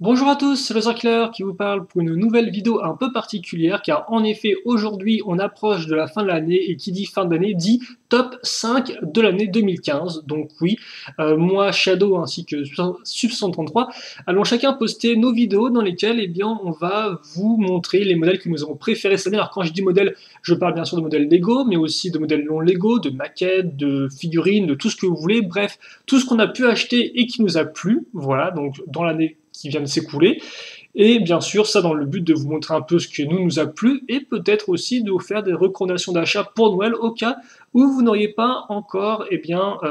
Bonjour à tous, c'est le Circler qui vous parle pour une nouvelle vidéo un peu particulière car en effet aujourd'hui on approche de la fin de l'année et qui dit fin d'année dit top 5 de l'année 2015. Donc oui, moi Shadow ainsi que Sub133 allons chacun poster nos vidéos dans lesquelles on va vous montrer les modèles que nous avons préférés cette année. Alors quand je dis modèles, je parle bien sûr de modèles Lego mais aussi de modèles non Lego, de maquettes, de figurines, de tout ce que vous voulez, bref, tout ce qu'on a pu acheter et qui nous a plu, voilà, donc dans l'année qui vient de s'écouler. Et bien sûr, ça dans le but de vous montrer un peu ce qui nous a plu et peut-être aussi de vous faire des recommandations d'achat pour Noël au cas où vous n'auriez pas encore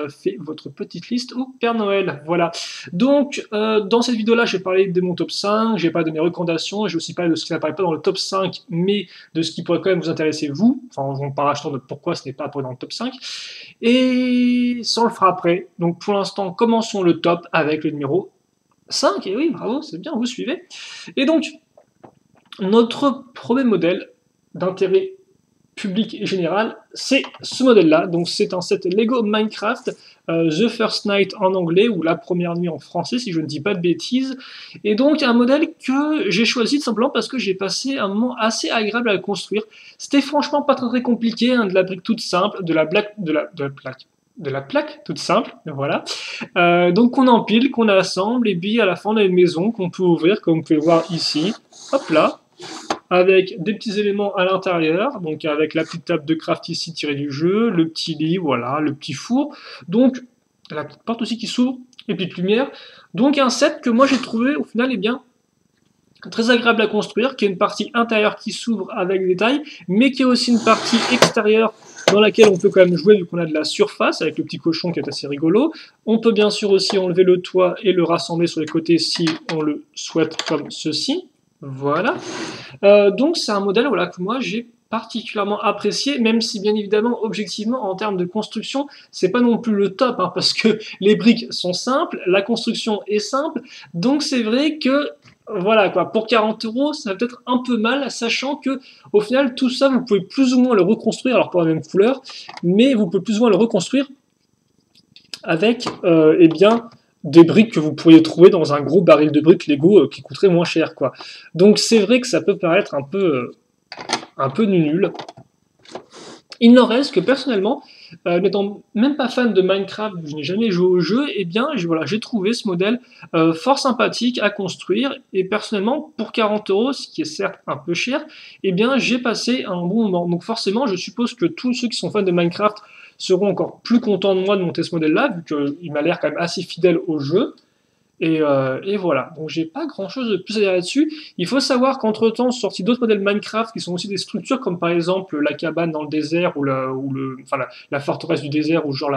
fait votre petite liste au Père Noël. Voilà. Donc, dans cette vidéo-là, j'ai parlé de mon top 5, j'ai parlé de mes recommandations, j'ai aussi parlé de ce qui n'apparaît pas dans le top 5, mais de ce qui pourrait quand même vous intéresser vous, enfin en parachetant de pourquoi ce n'est pas dans le top 5. Et ça on le fera après. Donc pour l'instant, commençons le top avec le numéro 5, et oui, bravo, c'est bien, vous suivez. Et donc, notre premier modèle d'intérêt public et général, c'est ce modèle-là. Donc c'est un set Lego Minecraft, The First Night en anglais, ou La Première Nuit en français, si je ne dis pas de bêtises. Et donc un modèle que j'ai choisi tout simplement parce que j'ai passé un moment assez agréable à le construire. C'était franchement pas très compliqué, hein, de la brique toute simple, de la plaque toute simple, voilà. Donc qu'on empile, qu'on assemble, et puis à la fin on a une maison qu'on peut ouvrir, comme vous pouvez le voir ici, hop là, avec des petits éléments à l'intérieur, donc avec la petite table de craft ici tirée du jeu, le petit lit, voilà, le petit four, donc la petite porte aussi qui s'ouvre, et puis de lumière. Donc un set que moi j'ai trouvé au final, très agréable à construire, qui est une partie intérieure qui s'ouvre avec des tailles, mais qui est aussi une partie extérieure dans laquelle on peut quand même jouer vu qu'on a de la surface avec le petit cochon qui est assez rigolo. On peut bien sûr aussi enlever le toit et le rassembler sur les côtés si on le souhaite comme ceci. Voilà. Donc c'est un modèle voilà, que moi j'ai particulièrement apprécié, même si bien évidemment, objectivement, en termes de construction, c'est pas non plus le top, hein, parce que les briques sont simples, la construction est simple, donc c'est vrai que voilà quoi, pour 40 euros, ça va peut-être un peu mal, sachant que au final, tout ça, vous pouvez plus ou moins le reconstruire, alors pas la même couleur, mais vous pouvez plus ou moins le reconstruire avec des briques que vous pourriez trouver dans un gros baril de briques Lego qui coûterait moins cher, quoi. Donc c'est vrai que ça peut paraître un peu nul. Il n'en reste que personnellement, n'étant même pas fan de Minecraft, je n'ai jamais joué au jeu, et voilà, j'ai trouvé ce modèle fort sympathique à construire, et personnellement, pour 40 euros, ce qui est certes un peu cher, j'ai passé un bon moment. Donc forcément, je suppose que tous ceux qui sont fans de Minecraft seront encore plus contents de moi de monter ce modèle-là, vu qu'il m'a l'air quand même assez fidèle au jeu. Et voilà, donc j'ai pas grand chose de plus à dire là-dessus. Il faut savoir qu'entre temps sont sortis d'autres modèles Minecraft qui sont aussi des structures comme par exemple la cabane dans le désert la forteresse du désert ou genre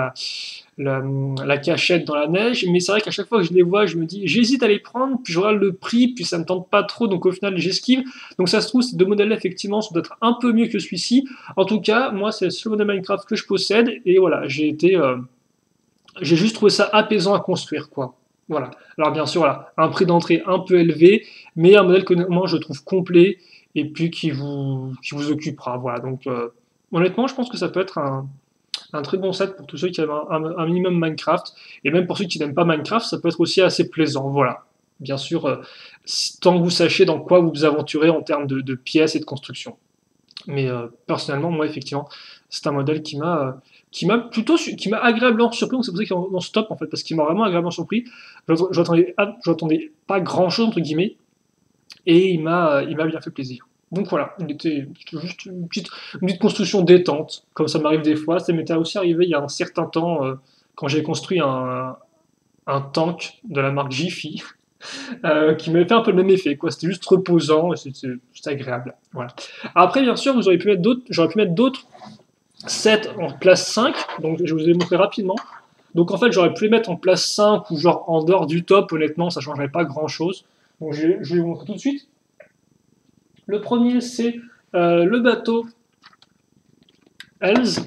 la cachette dans la neige. Mais c'est vrai qu'à chaque fois que je les vois, je me dis j'hésite à les prendre, puis je regarde le prix, puis ça me tente pas trop, donc au final j'esquive. Donc ça se trouve, ces deux modèles-là effectivement sont peut-être un peu mieux que celui-ci. En tout cas, moi c'est le seul modèle Minecraft que je possède et voilà, j'ai juste trouvé ça apaisant à construire quoi. Voilà. Alors bien sûr, voilà, un prix d'entrée un peu élevé, mais un modèle que moi je trouve complet et puis qui vous occupera. Voilà. Donc honnêtement, je pense que ça peut être un très bon set pour tous ceux qui aiment un minimum Minecraft et même pour ceux qui n'aiment pas Minecraft, ça peut être aussi assez plaisant. Voilà. Bien sûr, tant que vous sachez dans quoi vous vous aventurez en termes de pièces et de construction. Mais personnellement, moi, effectivement, c'est un modèle qui m'a agréablement surpris. Donc c'est pour ça qu'il est dans ce top en fait, parce qu'il m'a vraiment agréablement surpris. Je n'attendais pas grand chose entre guillemets, et il m'a bien fait plaisir. Donc voilà, il était juste une petite construction détente, comme ça m'arrive des fois. Ça m'était aussi arrivé il y a un certain temps quand j'ai construit un tank de la marque Jiffy. Qui m'avait fait un peu le même effet, quoi. C'était juste reposant et c'était agréable. Voilà. Après, bien sûr, j'aurais pu mettre d'autres sets en place 5, donc je vous ai montré rapidement. Donc en fait, j'aurais pu les mettre en place 5 ou genre en dehors du top, honnêtement, ça changerait pas grand chose. Donc je vais vous montrer tout de suite. Le premier, c'est le bateau Hells.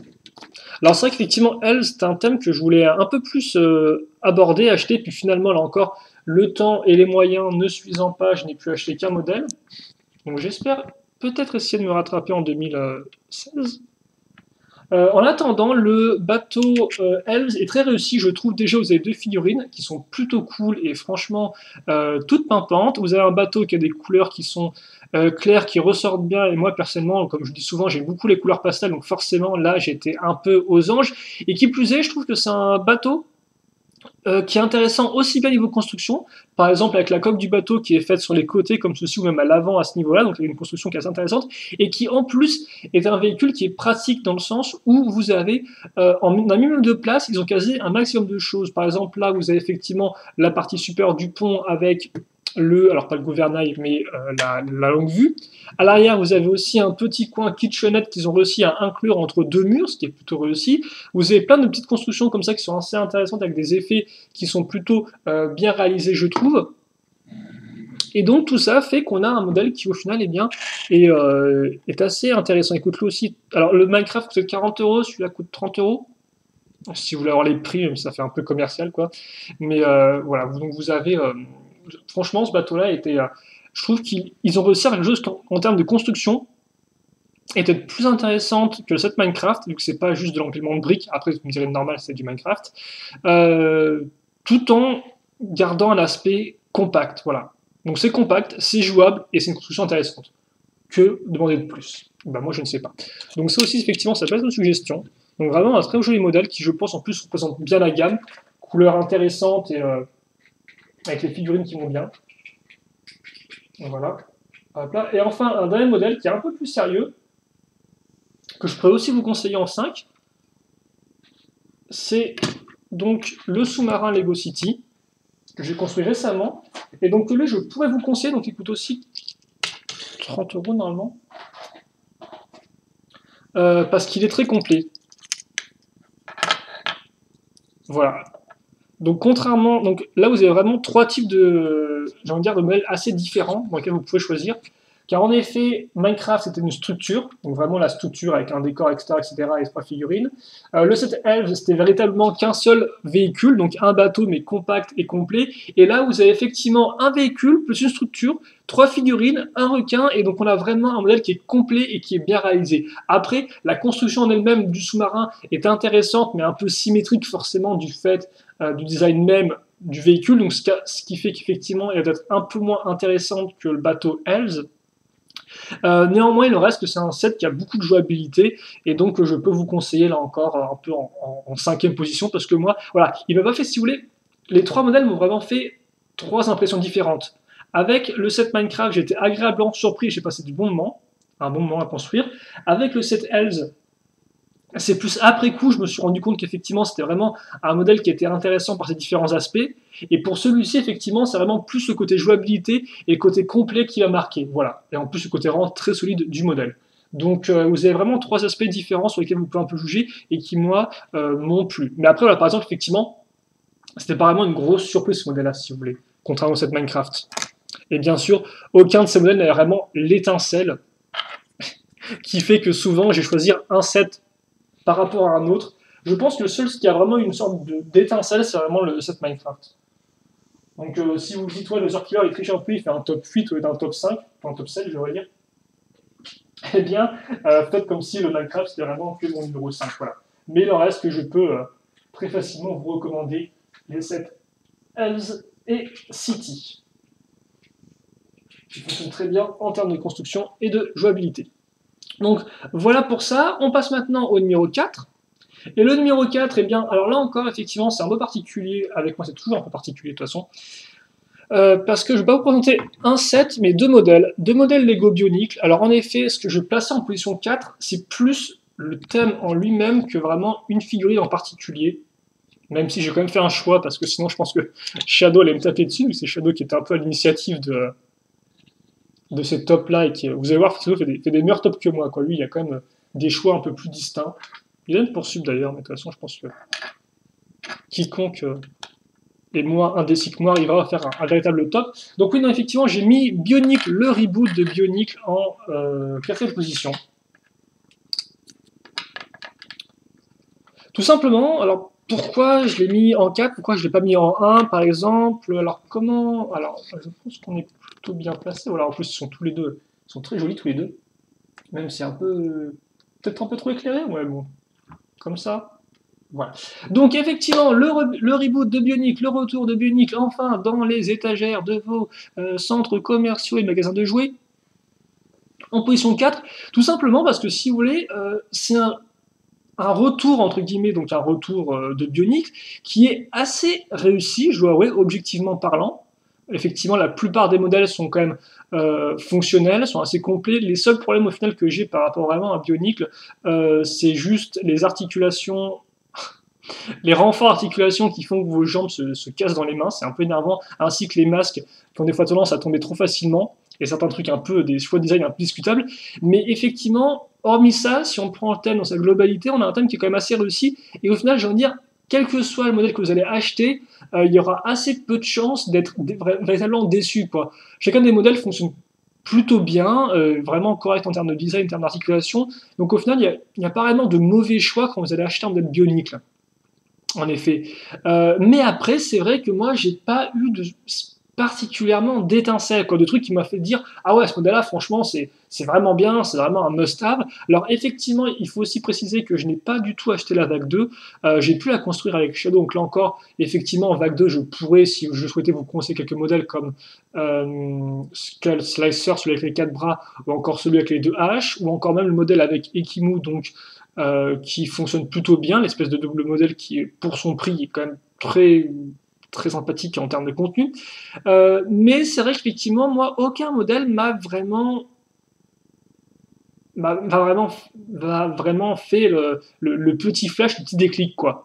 Alors c'est vrai qu'effectivement, Hells, c'est un thème que je voulais un peu plus aborder, acheter, puis finalement, là encore, le temps et les moyens ne suffisant pas, je n'ai pu acheter qu'un modèle. Donc j'espère peut-être essayer de me rattraper en 2016. En attendant, le bateau Elves est très réussi, je trouve. Déjà, vous avez deux figurines qui sont plutôt cool et franchement toutes pimpantes. Vous avez un bateau qui a des couleurs qui sont claires, qui ressortent bien. Et moi, personnellement, comme je dis souvent, j'aime beaucoup les couleurs pastel, donc forcément, là, j'étais un peu aux anges. Et qui plus est, je trouve que c'est un bateau qui est intéressant aussi bien niveau construction, par exemple avec la coque du bateau qui est faite sur les côtés comme ceci ou même à l'avant à ce niveau-là, donc il y a une construction qui est assez intéressante, et qui en plus est un véhicule qui est pratique dans le sens où vous avez en un minimum de place, ils ont casé un maximum de choses. Par exemple là vous avez effectivement la partie supérieure du pont avec alors pas le gouvernail, mais la longue vue. À l'arrière, vous avez aussi un petit coin kitchenette qu'ils ont réussi à inclure entre deux murs, ce qui est plutôt réussi. Vous avez plein de petites constructions comme ça qui sont assez intéressantes avec des effets qui sont plutôt bien réalisés, je trouve. Et donc tout ça fait qu'on a un modèle qui au final est assez intéressant. Il coûte lui aussi. Alors le Minecraft coûte 40 euros, celui-là coûte 30 euros. Si vous voulez avoir les prix, même si ça fait un peu commercial quoi. Mais voilà, donc vous avez. Franchement, ce bateau-là était. Je trouve qu'ils ont réussi à faire quelque chose en termes de construction était plus intéressante que le set Minecraft, vu que c'est pas juste de l'empilement de briques, après vous me direz normal c'est du Minecraft, euh, tout en gardant un aspect compact, voilà. Donc c'est compact, c'est jouable et c'est une construction intéressante. Que demander de plus? Ben moi je ne sais pas. Donc ça aussi effectivement ça peut être une suggestion. Donc vraiment un très joli modèle qui je pense en plus représente bien la gamme, couleur intéressante et avec les figurines qui vont bien. Donc, voilà. Hop là. Et enfin un dernier modèle qui est un peu plus sérieux, que je pourrais aussi vous conseiller en 5, c'est donc le sous-marin Lego City, que j'ai construit récemment. Et donc lui, je pourrais vous conseiller, donc il coûte aussi 30 euros normalement, parce qu'il est très complet. Voilà. Donc contrairement, donc là vous avez vraiment trois types de, j'ai envie de dire, de modèles assez différents dans lesquels vous pouvez choisir. Car en effet, Minecraft c'était une structure, donc vraiment la structure avec un décor, etc., et trois figurines. Le set Elves c'était véritablement qu'un seul véhicule, donc un bateau mais compact et complet. Et là vous avez effectivement un véhicule plus une structure, trois figurines, un requin, et donc on a vraiment un modèle qui est complet et qui est bien réalisé. Après, la construction en elle-même du sous-marin est intéressante, mais un peu symétrique forcément du fait du design même du véhicule, donc ce qui fait qu'effectivement elle est peut-être un peu moins intéressante que le bateau Elves. Néanmoins, il reste que c'est un set qui a beaucoup de jouabilité et donc je peux vous conseiller là encore un peu en cinquième position parce que moi, voilà, il m'a pas fait, si vous voulez, les trois modèles m'ont vraiment fait trois impressions différentes. Avec le set Minecraft, j'ai été agréablement surpris, j'ai passé du bon moment, un bon moment à construire. Avec le set Elves, c'est plus après coup, je me suis rendu compte qu'effectivement, c'était vraiment un modèle qui était intéressant par ses différents aspects. Et pour celui-ci, effectivement, c'est vraiment plus le côté jouabilité et le côté complet qui va marquer. Voilà. Et en plus, le côté vraiment très solide du modèle. Donc, vous avez vraiment trois aspects différents sur lesquels vous pouvez un peu juger et qui, moi, m'ont plu. Mais après, voilà, par exemple, effectivement, c'était pas vraiment une grosse surprise ce modèle-là, si vous voulez, contrairement à cette Minecraft. Et bien sûr, aucun de ces modèles n'avait vraiment l'étincelle qui fait que souvent, j'ai choisi un set par rapport à un autre. Je pense que le seul qui a vraiment une sorte d'étincelle, c'est vraiment le set Minecraft. Donc si vous dites, ouais, le Zerkiller il triche un peu, il fait un top 8 ou un top 5, enfin un top 7, je devrais dire, eh bien, faites comme si le Minecraft c'était vraiment que mon numéro 5. Voilà. Mais il en reste que je peux très facilement vous recommander les sets Elves et City, qui fonctionnent très bien en termes de construction et de jouabilité. Donc voilà pour ça, on passe maintenant au numéro 4. Et le numéro 4, eh bien, alors là encore, effectivement, c'est un peu particulier, avec moi c'est toujours un peu particulier de toute façon, parce que je vais pas vous présenter un set, mais deux modèles Lego Bionicle. Alors en effet, ce que je plaçais en position 4, c'est plus le thème en lui-même que vraiment une figurine en particulier, même si j'ai quand même fait un choix, parce que sinon je pense que Shadow allait me taper dessus, c'est Shadow qui était un peu à l'initiative de ces tops-là, et qui, vous allez voir, Shadow fait des meilleurs tops que moi, quoi. Lui, il y a quand même des choix un peu plus distincts. Il a une poursuite d'ailleurs, mais de toute façon, je pense que quiconque est moins indécis que moi arrivera à faire un véritable top. Donc oui, non, effectivement, j'ai mis Bionicle, le reboot de Bionicle, en quatrième position. Tout simplement, alors pourquoi je l'ai mis en 4, pourquoi je ne l'ai pas mis en 1 par exemple, alors comment, alors je pense qu'on est plutôt bien placé, voilà, en plus ils sont tous les deux, ils sont très jolis tous les deux, même si c'est un peu, peut-être un peu trop éclairé, ouais bon, comme ça. Voilà. Donc effectivement, le reboot de Bionicle, le retour de Bionicle, enfin, dans les étagères de vos centres commerciaux et magasins de jouets, en position 4, tout simplement parce que si vous voulez, c'est un retour, entre guillemets, donc un retour de Bionicle, qui est assez réussi, je dois avouer, objectivement parlant. Effectivement, la plupart des modèles sont quand même fonctionnels, sont assez complets. Les seuls problèmes au final que j'ai par rapport vraiment à Bionicle, c'est juste les articulations, les renforts articulations qui font que vos jambes se cassent dans les mains, c'est un peu énervant, ainsi que les masques qui ont des fois tendance à tomber trop facilement, et certains trucs un peu, des choix de design un peu discutables. Mais effectivement, hormis ça, si on prend le thème dans sa globalité, on a un thème qui est quand même assez réussi, et au final, j'ai envie de dire, quel que soit le modèle que vous allez acheter, il y aura assez peu de chances d'être véritablement déçu, quoi. Chacun des modèles fonctionne plutôt bien, vraiment correct en termes de design, en termes d'articulation, donc au final, il n'y a pas vraiment de mauvais choix quand vous allez acheter un modèle Bionicle. En effet. Mais après, c'est vrai que moi, j'ai pas eu particulièrement d'étincelles, quoi, de trucs qui m'a fait dire ah ouais, ce modèle-là, franchement, c'est vraiment bien, c'est vraiment un must-have. Alors effectivement, il faut aussi préciser que je n'ai pas du tout acheté la vague 2. J'ai pu la construire avec Shadow, donc là encore, effectivement, en vague 2, je pourrais, si je souhaitais vous conseiller quelques modèles comme Skull Slicer, celui avec les 4 bras, ou encore celui avec les 2 haches, ou encore même le modèle avec Ekimu, donc qui fonctionne plutôt bien, l'espèce de double modèle qui, pour son prix, est quand même très sympathique en termes de contenu. Mais c'est vrai qu'effectivement, moi, aucun modèle m'a vraiment fait le petit flash, le petit déclic, quoi.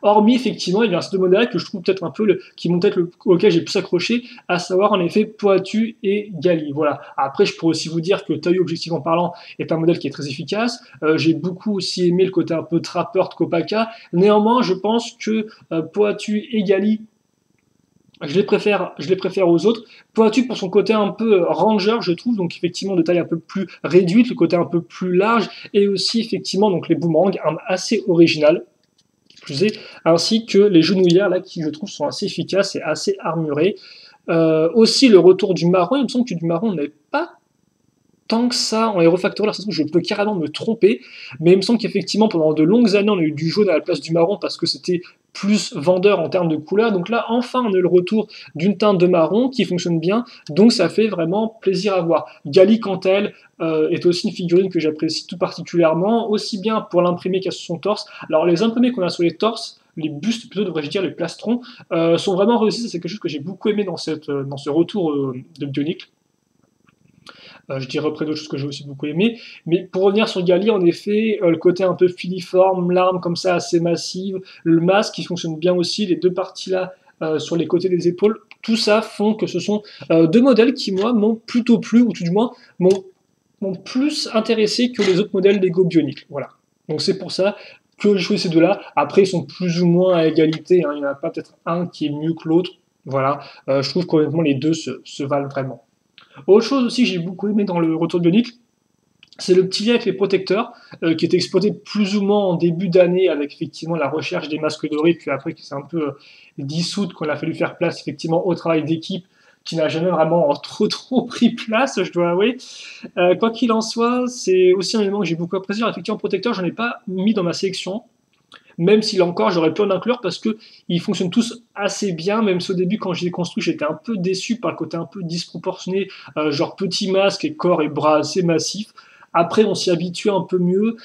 Hormis, effectivement, il y a un modèle que je trouve peut-être un peu, qui m'ont peut-être auquel j'ai pu s'accrocher, à savoir en effet Poatu et Gali. Voilà. Après, je pourrais aussi vous dire que Tayu, objectivement parlant, est un modèle qui est très efficace. J'ai beaucoup aussi aimé le côté un peu trapper de Kopaka. Néanmoins, je pense que Poatu et Gali, je les préfère aux autres. Poatu pour son côté un peu ranger, je trouve, donc effectivement de taille un peu plus réduite, le côté un peu plus large, et aussi effectivement donc les boomerangs, assez original ainsi que les genouillères là qui je trouve sont assez efficaces et assez armurées. Aussi le retour du marron, il me semble que du marron on n'avait pas tant que ça en Hero Factory, alors je peux carrément me tromper, mais il me semble qu'effectivement pendant de longues années on a eu du jaune à la place du marron parce que c'était plus vendeur en termes de couleurs, donc là enfin on a le retour d'une teinte de marron qui fonctionne bien, donc ça fait vraiment plaisir à voir. Gali quant à elle est aussi une figurine que j'apprécie tout particulièrement, aussi bien pour l'imprimé qu'à son torse. Alors les imprimés qu'on a sur les torses, les bustes plutôt devrais-je dire, les plastrons, sont vraiment réussis, c'est quelque chose que j'ai beaucoup aimé dans ce retour de Bionicle. Je dirais après d'autres choses que j'ai aussi beaucoup aimé. Mais pour revenir sur Gali, en effet, le côté un peu filiforme, l'arme comme ça assez massive, le masque qui fonctionne bien aussi, les deux parties là sur les côtés des épaules, tout ça font que ce sont deux modèles qui, moi, m'ont plutôt plu, ou tout du moins m'ont plus intéressé que les autres modèles Lego Bionicle. Voilà. Donc c'est pour ça que je choisis ces deux-là. Après, ils sont plus ou moins à égalité. Hein. Il n'y en a pas peut-être un qui est mieux que l'autre. Voilà. Je trouve qu'honnêtement, les deux se valent vraiment. Autre chose aussi que j'ai beaucoup aimé dans le retour de Bionicle, c'est le petit lien avec les protecteurs, qui est exploité plus ou moins en début d'année avec effectivement la recherche des masques dorés, puis après qui s'est un peu dissoute, qu'on a fallu faire place effectivement au travail d'équipe, qui n'a jamais vraiment trop pris place, je dois avouer. Quoi qu'il en soit, c'est aussi un élément que j'ai beaucoup apprécié. Alors, effectivement, protecteur, j'en ai pas mis dans ma sélection, même si là encore j'aurais pu en inclure parce qu'ils fonctionnent tous assez bien, même si au début quand je les ai construits j'étais un peu déçu par le côté un peu disproportionné, genre petit masque et corps et bras assez massifs. Après on s'y habitue un peu mieux.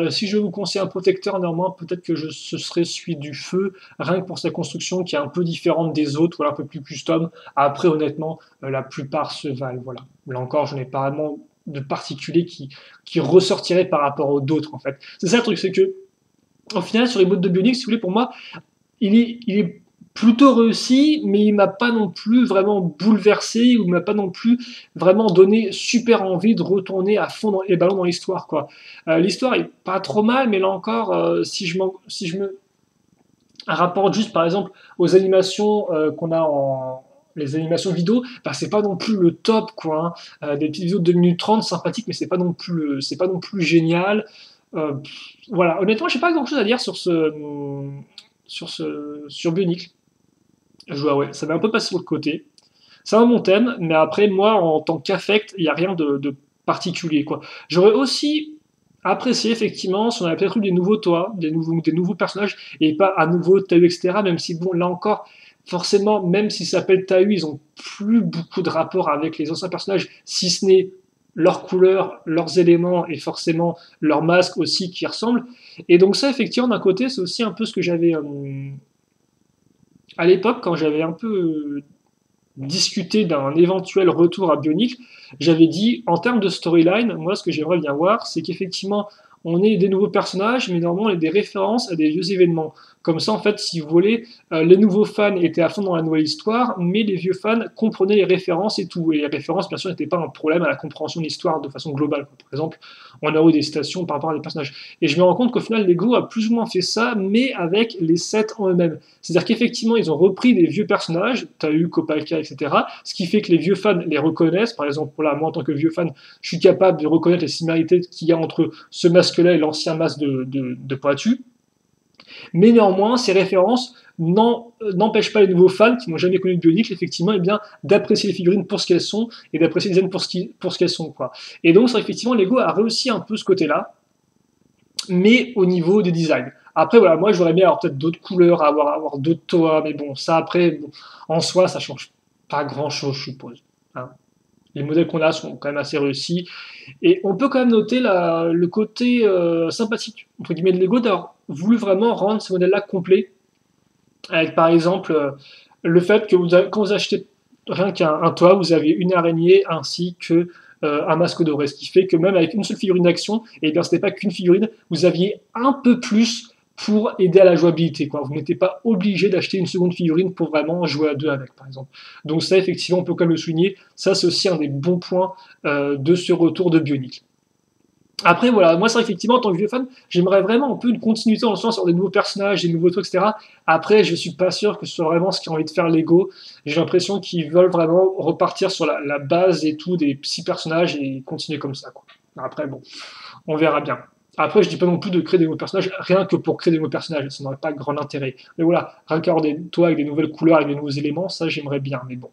Si je vous conseille un protecteur, néanmoins peut-être que ce serait celui du feu, rien que pour sa construction qui est un peu différente des autres, voilà, un peu plus custom. Après honnêtement, la plupart se valent, voilà. Là encore je n'ai pas vraiment de particulier qui ressortirait par rapport aux d'autres en fait. C'est ça le truc, c'est que au final, sur les modes de Bionicle, si vous voulez, pour moi, il est plutôt réussi, mais il m'a pas non plus vraiment bouleversé, ou il m'a pas non plus vraiment donné super envie de retourner à fond dans les ballons dans l'histoire, quoi. L'histoire est pas trop mal, mais là encore, si je me rapporte juste, par exemple, aux animations qu'on a les animations vidéo, bah, c'est pas non plus le top, quoi. Hein. Des petites vidéos de 2 minutes 30, sympathiques, mais c'est pas non plus génial. Voilà, honnêtement, j'ai pas grand chose à dire sur Bionicle. Je vois, ouais, ça m'a un peu passé sur le côté. C'est un bon thème, mais après, moi, en tant qu'affect, il n'y a rien de particulier, quoi. J'aurais aussi apprécié effectivement si on avait peut-être eu des nouveaux toits, des nouveaux personnages, et pas à nouveau Tahu, etc. Même si, bon, là encore, forcément, même s'ils s'appellent Tahu, ils ont plus beaucoup de rapport avec les anciens personnages, si ce n'est leurs couleurs, leurs éléments, et forcément leurs masques aussi qui ressemblent. Et donc ça, effectivement, d'un côté, c'est aussi un peu ce que j'avais... à l'époque, quand j'avais un peu discuté d'un éventuel retour à Bionicle, j'avais dit, en termes de storyline, moi, ce que j'aimerais bien voir, c'est qu'effectivement, on ait des nouveaux personnages, mais normalement, on ait des références à des vieux événements. Comme ça, en fait, si vous voulez, les nouveaux fans étaient à fond dans la nouvelle histoire, mais les vieux fans comprenaient les références et tout. Et les références, bien sûr, n'étaient pas un problème à la compréhension de l'histoire de façon globale. Par exemple, on a eu des citations par rapport à des personnages. Et je me rends compte qu'au final, Lego a plus ou moins fait ça, mais avec les sets en eux-mêmes. C'est-à-dire qu'effectivement, ils ont repris des vieux personnages, Tahu, Kopalka, etc., ce qui fait que les vieux fans les reconnaissent. Par exemple, là, moi, en tant que vieux fan, je suis capable de reconnaître les similarités qu'il y a entre ce masque-là et l'ancien masque de Poitu. Mais néanmoins, ces références n'empêchent pas les nouveaux fans qui n'ont jamais connu de Bionicle, effectivement, eh bien, d'apprécier les figurines pour ce qu'elles sont et d'apprécier les designs pour ce qu'elles sont, quoi. Et donc, c'est effectivement, Lego a réussi un peu ce côté-là, mais au niveau des designs. Après, voilà, moi, j'aurais aimé avoir peut-être d'autres couleurs, avoir d'autres toits, mais bon, ça, après, bon, en soi, ça change pas grand-chose, je suppose. Hein. Les modèles qu'on a sont quand même assez réussis. Et on peut quand même noter le côté sympathique, entre guillemets, de Lego d'avoir voulu vraiment rendre ce modèle-là complet. Avec par exemple le fait que quand vous achetez rien qu'un toit, vous avez une araignée ainsi que un masque doré. Ce qui fait que même avec une seule figurine d'action, et bien ce n'est pas qu'une figurine, vous aviez un peu plus pour aider à la jouabilité, quoi. Vous n'étiez pas obligé d'acheter une seconde figurine pour vraiment jouer à deux avec, par exemple. Donc ça, effectivement, on peut quand même le souligner. Ça, c'est aussi un des bons points de ce retour de Bionicle. Après, voilà, moi, c'est vrai qu'effectivement, en tant que vieux fan, j'aimerais vraiment un peu une continuité dans le sens sur des nouveaux personnages, des nouveaux trucs, etc. Après, je suis pas sûr que ce soit vraiment ce qu'ils ont envie de faire Lego. J'ai l'impression qu'ils veulent vraiment repartir sur la base et tout des 6 personnages et continuer comme ça, quoi. Après, bon, on verra bien. Après, je dis pas non plus de créer des nouveaux personnages, rien que pour créer des nouveaux personnages, ça n'aurait pas grand intérêt. Mais voilà, rien qu'avoir des toits avec des nouvelles couleurs, avec des nouveaux éléments, ça j'aimerais bien, mais bon.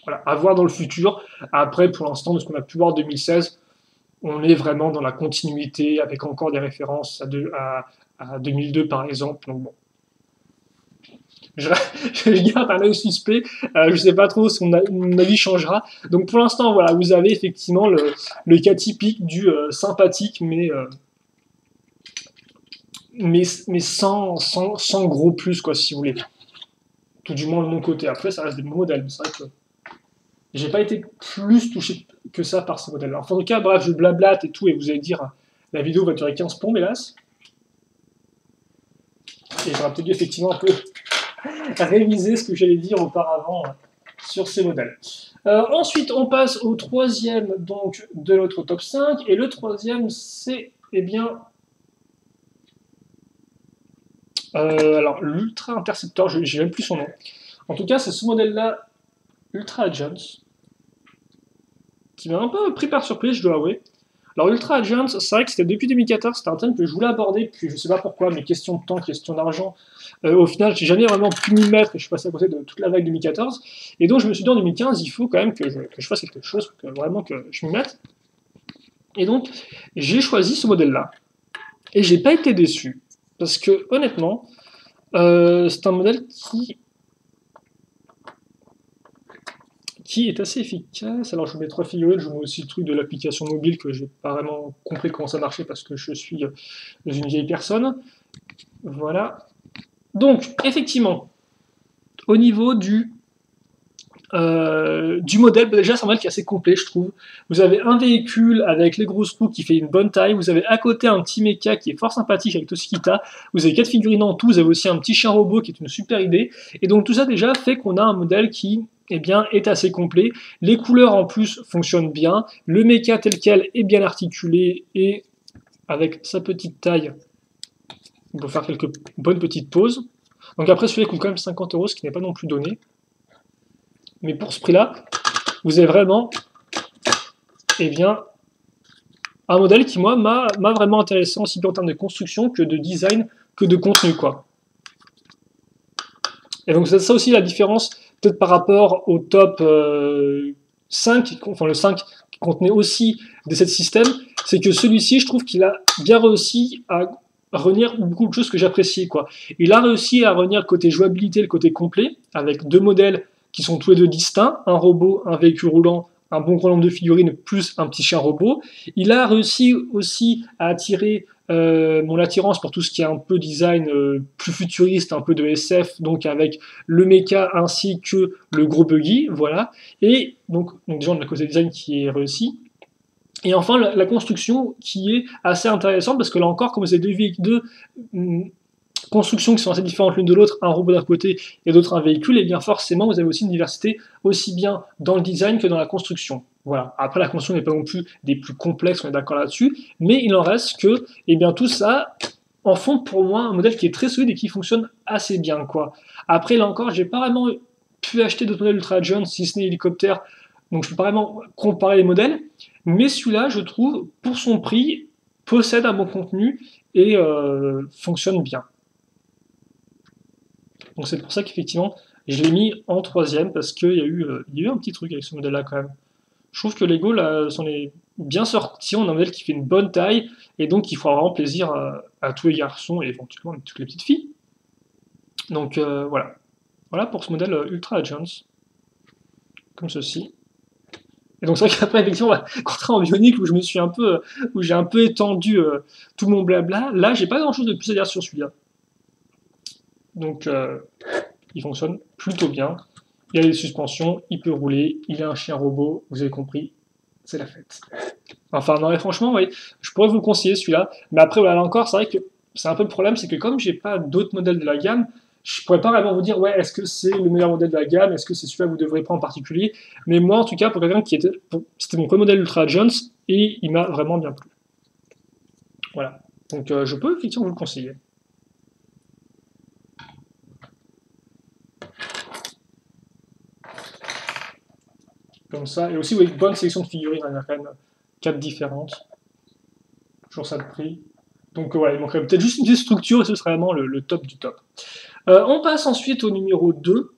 Voilà, à voir dans le futur. Après, pour l'instant, de ce qu'on a pu voir en 2016, on est vraiment dans la continuité, avec encore des références à 2002 par exemple, donc bon. Je, je garde un œil suspect, je ne sais pas trop si mon avis changera. Donc pour l'instant, voilà, vous avez effectivement le cas typique du sympathique, mais sans gros plus, quoi, si vous voulez. Tout du moins de mon côté. Après, ça reste des bons modèles. C'est vrai que j'ai pas été plus touché que ça par ces modèles-là. Enfin, en tout cas, bref, je blablate et tout, et vous allez dire, la vidéo va durer 15 plombs, hélas. Et j'aurais peut-être dû effectivement un peu réviser ce que j'allais dire auparavant sur ces modèles. Ensuite, on passe au troisième donc, de notre top 5, et le troisième, c'est, eh bien, alors, l'Ultra Interceptor, je n'ai même plus son nom. En tout cas, c'est ce modèle-là, Ultra Agents, qui m'a un peu pris par surprise, je dois avouer. Alors, Ultra Agents, c'est vrai que c'était depuis 2014, c'était un thème que je voulais aborder, puis je sais pas pourquoi, mais question de temps, question d'argent, au final, j'ai jamais vraiment pu m'y mettre, et je suis passé à côté de toute la vague 2014. Et donc, je me suis dit en 2015, il faut quand même que je fasse quelque chose, vraiment que je m'y mette. Et donc, j'ai choisi ce modèle-là, et j'ai pas été déçu. Parce que, honnêtement, c'est un modèle qui est assez efficace. Alors, je vous mets 3 figurines, je vous mets aussi le truc de l'application mobile que j'ai pas vraiment compris comment ça marchait parce que je suis une vieille personne. Voilà. Donc, effectivement, au niveau du modèle, déjà c'est un modèle qui est assez complet, je trouve. Vous avez un véhicule avec les grosses roues qui fait une bonne taille, vous avez à côté un petit mecha qui est fort sympathique avec Toshikita, vous avez 4 figurines en tout, vous avez aussi un petit chien robot qui est une super idée, et donc tout ça déjà fait qu'on a un modèle qui bien, est assez complet, les couleurs en plus fonctionnent bien, le mecha tel quel est bien articulé, et avec sa petite taille, on peut faire quelques bonnes petites pauses. Donc après celui-là coûte quand même 50 €, ce qui n'est pas non plus donné. Mais pour ce prix-là, vous avez vraiment, bien, un modèle qui, moi, m'a vraiment intéressé, aussi bien en termes de construction que de design, que de contenu, quoi. Et donc, c'est ça aussi la différence, peut-être par rapport au top enfin le 5 qui contenait aussi des sets systèmes, c'est que celui-ci, je trouve qu'il a bien réussi à réunir beaucoup de choses que j'appréciais, quoi. Il a réussi à réunir le côté jouabilité, le côté complet, avec deux modèles qui sont tous les deux distincts, un robot, un véhicule roulant, un bon grand nombre de figurines, plus un petit chien robot. Il a réussi aussi à attirer mon attirance pour tout ce qui est un peu design plus futuriste, un peu de SF, donc avec le mecha ainsi que le gros buggy, voilà. Et donc déjà on a le côté design qui est réussi. Et enfin la construction qui est assez intéressante parce que là encore, comme c'est deux constructions qui sont assez différentes l'une de l'autre, un robot d'un côté et d'autre un véhicule, et bien forcément vous avez aussi une diversité aussi bien dans le design que dans la construction. Voilà. Après la construction n'est pas non plus des plus complexes, on est d'accord là-dessus, mais il en reste que, et bien tout ça en font pour moi un modèle qui est très solide et qui fonctionne assez bien, quoi. Après là encore, j'ai pas vraiment pu acheter d'autres modèles Ultra Jones, si ce n'est hélicoptère, donc je peux pas vraiment comparer les modèles, mais celui-là, je trouve, pour son prix, possède un bon contenu et fonctionne bien. Donc c'est pour ça qu'effectivement, je l'ai mis en troisième, parce qu'il y a eu un petit truc avec ce modèle-là quand même. Je trouve que Lego s'en est bien sorti, on a un modèle qui fait une bonne taille, et donc il fera vraiment plaisir à tous les garçons, et éventuellement à toutes les petites filles. Donc voilà. Voilà pour ce modèle Ultra Jones. Comme ceci. Et donc c'est vrai qu'après, effectivement, contrairement en bionique, où j'ai un peu étendu tout mon blabla, là j'ai pas grand chose de plus à dire sur celui-là. Donc il fonctionne plutôt bien. Il a des suspensions, il peut rouler, il a un chien robot, vous avez compris, c'est la fête. Enfin non mais franchement, oui, je pourrais vous le conseiller celui-là. Mais après voilà, là encore, c'est vrai que c'est un peu le problème, c'est que comme j'ai pas d'autres modèles de la gamme, je pourrais pas vraiment vous dire ouais, est-ce que c'est le meilleur modèle de la gamme, est-ce que c'est celui-là que vous devrez prendre en particulier. Mais moi en tout cas, pour quelqu'un qui était. C'était mon premier modèle Ultra Jones et il m'a vraiment bien plu. Voilà. Donc je peux effectivement vous le conseiller. Comme ça. Et aussi, oui, bonne sélection de figurines, il y en a quand même 4 différentes. Toujours ça de prix. Donc voilà, il manquerait peut-être juste une petite structure et ce serait vraiment le top du top. On passe ensuite au numéro 2.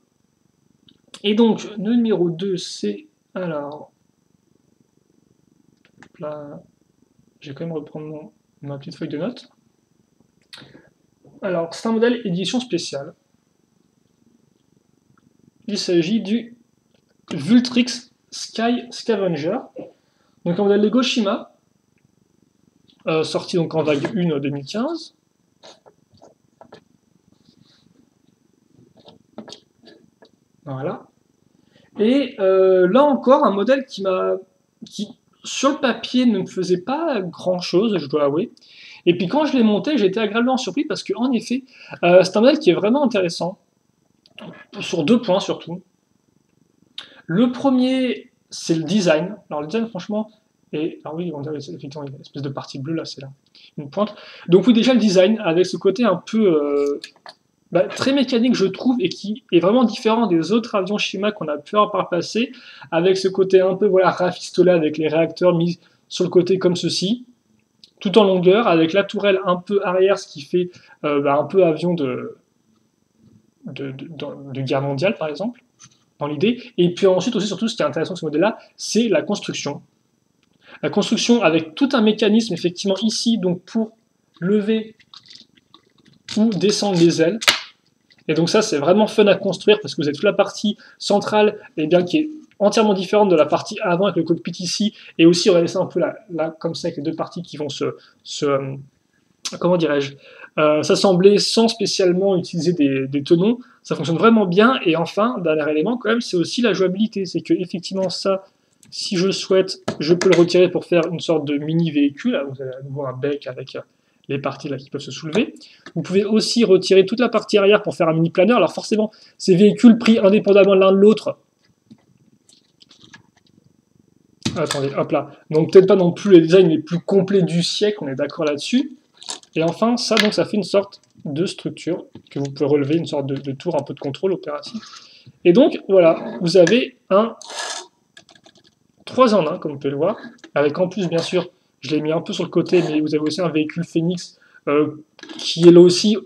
Et donc, le numéro 2, c'est... Alors... Là, je vais quand même reprendre ma petite feuille de notes. Alors, c'est un modèle édition spéciale. Il s'agit du Vultrix Sky Scavenger. Donc un modèle Lego Shima, sorti donc en vague 1 2015. Voilà. Et là encore, un modèle qui, sur le papier, ne me faisait pas grand-chose, je dois avouer. Et puis quand je l'ai monté, j'ai été agréablement surpris parce qu'en effet, c'est un modèle qui est vraiment intéressant, sur 2 points surtout. Le premier, c'est le design. Alors le design, franchement, alors oui, on dirait effectivement une espèce de partie bleue là, c'est là, une pointe. Donc oui, déjà le design, avec ce côté un peu très mécanique, je trouve, et qui est vraiment différent des autres avions Shima qu'on a pu avoir par le passé, avec ce côté un peu rafistolé avec les réacteurs mis sur le côté comme ceci, tout en longueur, avec la tourelle un peu arrière, ce qui fait un peu avion de guerre mondiale, par exemple, dans l'idée. Et puis ensuite aussi, surtout, ce qui est intéressant de ce modèle-là, c'est la construction. La construction avec tout un mécanisme, effectivement, ici, donc pour lever ou descendre les ailes. Et donc ça, c'est vraiment fun à construire parce que vous avez toute la partie centrale qui est entièrement différente de la partie avant avec le cockpit ici. Et aussi, on va laisser un peu là comme ça, avec les deux parties qui vont comment dirais-je, s'assembler sans spécialement utiliser des tenons. Ça fonctionne vraiment bien. Et enfin, dernier élément quand même, c'est aussi la jouabilité. C'est que effectivement ça, si je le souhaite, je peux le retirer pour faire une sorte de mini véhicule. Là, vous avez à nouveau un bec avec les parties là qui peuvent se soulever. Vous pouvez aussi retirer toute la partie arrière pour faire un mini planeur. Alors forcément, ces véhicules pris indépendamment l'un de l'autre. Attendez, hop là. Donc peut-être pas non plus les designs les plus complets du siècle, on est d'accord là-dessus. Et enfin, ça, donc, ça fait une sorte de structure que vous pouvez relever, une sorte de tour un peu de contrôle opératif. Et donc, voilà, vous avez un 3 en 1, comme vous pouvez le voir, avec en plus, bien sûr, je l'ai mis un peu sur le côté, mais vous avez aussi un véhicule Phoenix qui est là aussi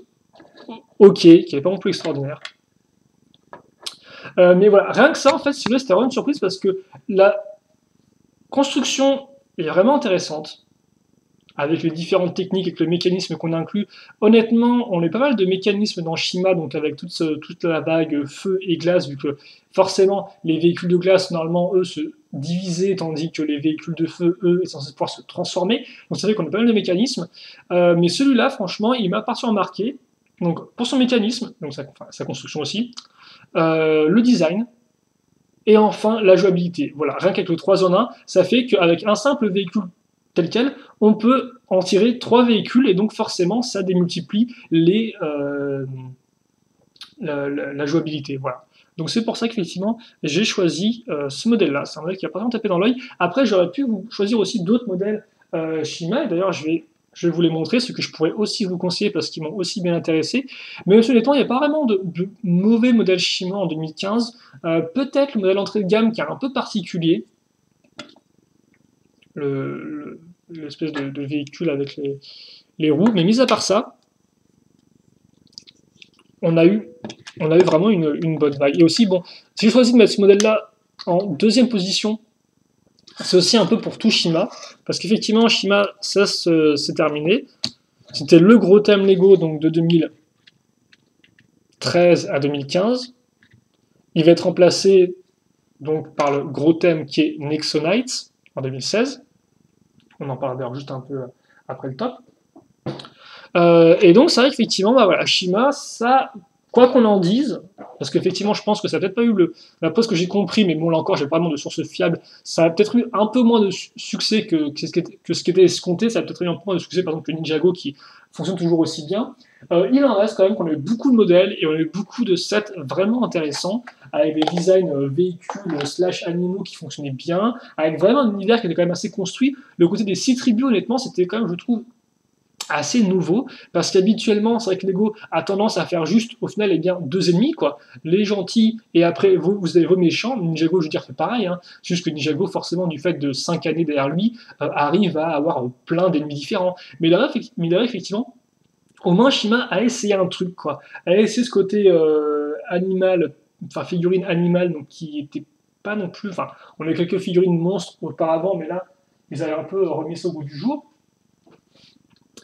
ok, qui n'est pas non plus extraordinaire. Mais voilà, rien que ça, en fait, si vous voulez, c'était vraiment une surprise parce que la construction est vraiment intéressante avec les différentes techniques et le mécanisme qu'on inclut. Honnêtement, on met pas mal de mécanismes dans Shima, donc avec toute la vague feu et glace, vu que forcément les véhicules de glace, normalement, eux, se divisaient, tandis que les véhicules de feu, eux, sont censés pouvoir se transformer. Donc ça fait qu'on a pas mal de mécanismes. Mais celui-là, franchement, il m'a particulièrement marqué. Donc pour son mécanisme, donc sa construction aussi, le design, et enfin la jouabilité. Voilà, rien qu'avec le 3 en 1, ça fait qu'avec un simple véhicule tel quel, on peut en tirer 3 véhicules, et donc forcément ça démultiplie la jouabilité. Voilà. Donc c'est pour ça qu'effectivement j'ai choisi ce modèle-là. C'est un modèle qui a pas vraiment tapé dans l'œil. Après j'aurais pu vous choisir aussi d'autres modèles Shima, et d'ailleurs je vais vous les montrer, ce que je pourrais aussi vous conseiller parce qu'ils m'ont aussi bien intéressé. Mais monsieur temps, il n'y a pas vraiment de mauvais modèles Shima en 2015. Peut-être le modèle entrée de gamme qui est un peu particulier, l'espèce de véhicule avec les roues. Mais mis à part ça, on a eu vraiment une bonne vague. Et aussi, bon, si j'ai choisi de mettre ce modèle-là en deuxième position, c'est aussi un peu pour tout Shima, parce qu'effectivement, Shima, ça c'est terminé. C'était le gros thème Lego donc de 2013 à 2015. Il va être remplacé donc par le gros thème qui est Nexonites en 2016. On en parlera d'ailleurs juste un peu après le top. Et donc c'est vrai qu'effectivement, bah voilà, Shima, ça, quoi qu'on en dise, parce qu'effectivement je pense que ça n'a peut-être pas eu la pause que j'ai compris, mais bon là encore j'ai pas vraiment de sources fiables, ça a peut-être eu un peu moins de succès que ce qui était escompté, ça a peut-être eu un peu moins de succès par exemple que Ninjago qui fonctionne toujours aussi bien. Il en reste quand même qu'on a eu beaucoup de modèles et on a eu beaucoup de sets vraiment intéressants, avec des designs véhicules slash animaux qui fonctionnaient bien, avec vraiment un univers qui était quand même assez construit. Le côté des 6 tribus honnêtement c'était quand même je trouve assez nouveau, parce qu'habituellement, c'est vrai que Lego a tendance à faire juste, au final, eh bien, deux ennemis, quoi. Les gentils, et après, vous avez vos méchants. Ninjago, je veux dire, fait pareil, hein. C'est juste que Ninjago, forcément, du fait de 5 années derrière lui, arrive à avoir plein d'ennemis différents. Mais là, effectivement, au moins, Shima a essayé un truc, quoi. A essayé ce côté animal, enfin, figurine animale, donc qui était pas non plus... Enfin, on a quelques figurines monstres auparavant, mais là, ils avaient un peu remis ça au goût du jour.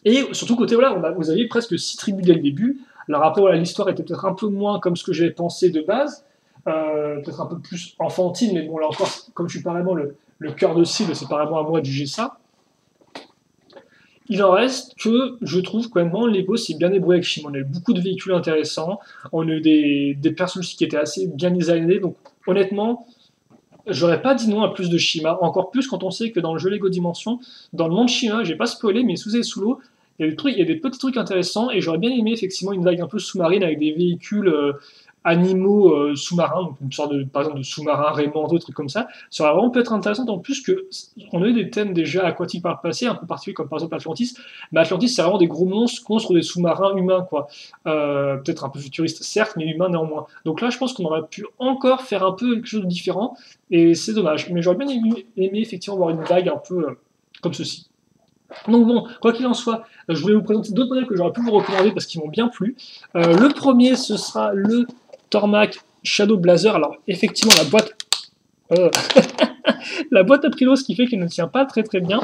Et surtout, côté, voilà, vous aviez presque 6 tribus dès le début. Alors après, voilà, l'histoire était peut-être un peu moins comme ce que j'avais pensé de base, peut-être un peu plus enfantine, mais bon, là encore, comme je suis pas vraiment le cœur de cible, c'est pas vraiment à moi de juger ça. Il en reste que je trouve quand même Lego s'est bien débrouillé avec Shima. On a eu beaucoup de véhicules intéressants, on a eu des personnages qui étaient assez bien designés, donc honnêtement, j'aurais pas dit non à plus de Shima, encore plus quand on sait que dans le jeu Lego Dimension, dans le monde Shima, j'ai pas spoilé, mais sous et sous l'eau, il y a des petits trucs intéressants, et j'aurais bien aimé effectivement une vague un peu sous-marine avec des véhicules animaux sous-marins, donc une sorte de, par exemple, de sous-marin Raymond, des trucs comme ça. Ça aurait vraiment pu être intéressant, en plus que on a eu des thèmes déjà aquatiques par le passé, un peu particuliers comme par exemple Atlantis, mais Atlantis c'est vraiment des gros monstres contre des sous-marins humains, quoi. Peut-être un peu futuriste, certes, mais humains néanmoins. Donc là, je pense qu'on aurait pu encore faire un peu quelque chose de différent, et c'est dommage. Mais j'aurais bien aimé effectivement voir une vague un peu comme ceci. Donc bon, quoi qu'il en soit, je voulais vous présenter d'autres modèles que j'aurais pu vous recommander parce qu'ils m'ont bien plu. Le premier, ce sera le Tormach Shadow Blazer. Alors effectivement, la boîte... la boîte à Prilos qui fait qu'elle ne tient pas très très bien.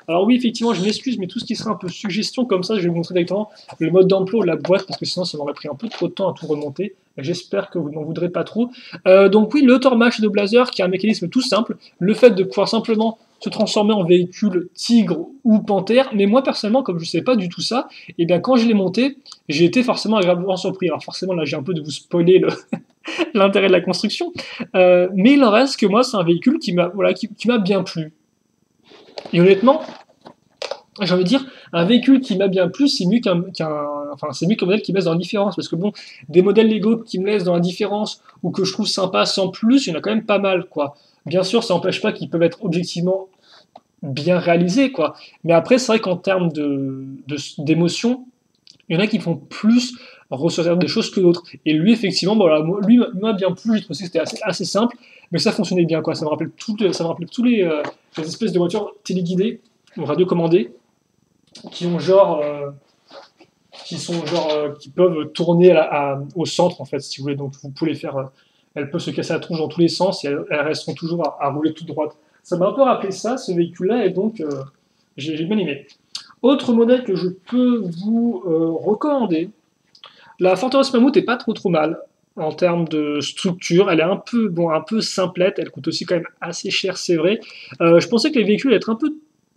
Alors oui, effectivement, je m'excuse, mais tout ce qui sera un peu suggestion comme ça, je vais vous montrer directement le mode d'emploi de la boîte, parce que sinon ça m'aurait pris un peu trop de temps à tout remonter. J'espère que vous n'en voudrez pas trop. Donc oui, le Tormach de Blazer, qui a un mécanisme tout simple, le fait de pouvoir simplement se transformer en véhicule tigre ou panthère, mais moi personnellement, comme je ne sais pas du tout ça, et bien quand je l'ai monté, j'ai été forcément agréablement surpris. Alors forcément, là j'ai un peu de vous spoiler l'intérêt de la construction, mais il en reste que moi, c'est un véhicule qui m'a bien plu. Et honnêtement, j'ai envie de dire, un véhicule qui m'a bien plu, c'est mieux c'est mieux qu'un modèle qui me laisse dans l'indifférence, parce que bon, des modèles Lego qui me laissent dans l'indifférence, ou que je trouve sympa sans plus, il y en a quand même pas mal, quoi. Bien sûr, ça n'empêche pas qu'ils peuvent être objectivement bien réalisés, quoi. Mais après, c'est vrai qu'en termes d'émotion, il y en a qui font plus ressortir des choses que d'autres. Et lui, effectivement, voilà, lui m'a bien plu, j'ai trouvé que c'était assez simple, mais ça fonctionnait bien, quoi. Ça me rappelait tous les espèces de voitures téléguidées, ou radiocommandées, qui ont qui peuvent tourner au centre, en fait, si vous voulez. Donc, vous pouvez les faire elles peuvent se casser la tronche dans tous les sens et elles resteront toujours à rouler toute droite. Ça m'a un peu rappelé ça, ce véhicule-là, et donc j'ai bien aimé. Autre modèle que je peux vous recommander, la Forteresse Mammouth est pas trop mal en termes de structure. Elle est un peu simplette, elle coûte aussi quand même assez cher, c'est vrai. Je pensais que les véhicules allaient être un peu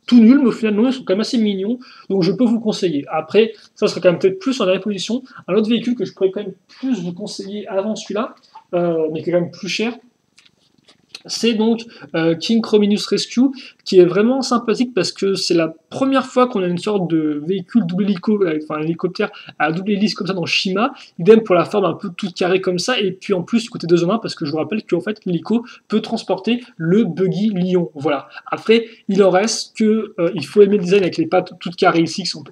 tout nuls, mais au final, non, ils sont quand même assez mignons, donc je peux vous conseiller. Après, ça serait quand même peut-être plus en dernière position. Un autre véhicule que je pourrais quand même plus vous conseiller avant celui-là, mais qui est quand même plus cher, c'est donc King Chrominus Rescue, qui est vraiment sympathique parce que c'est la première fois qu'on a une sorte de véhicule double hélico, enfin un hélicoptère à double hélice comme ça dans Shima. Idem pour la forme un peu toute carrée comme ça, et puis en plus côté 2 en 1 parce que je vous rappelle qu'en fait l'hélico peut transporter le buggy Lion. Voilà. Après, il en reste que il faut aimer le design avec les pattes toutes carrées ici qui sont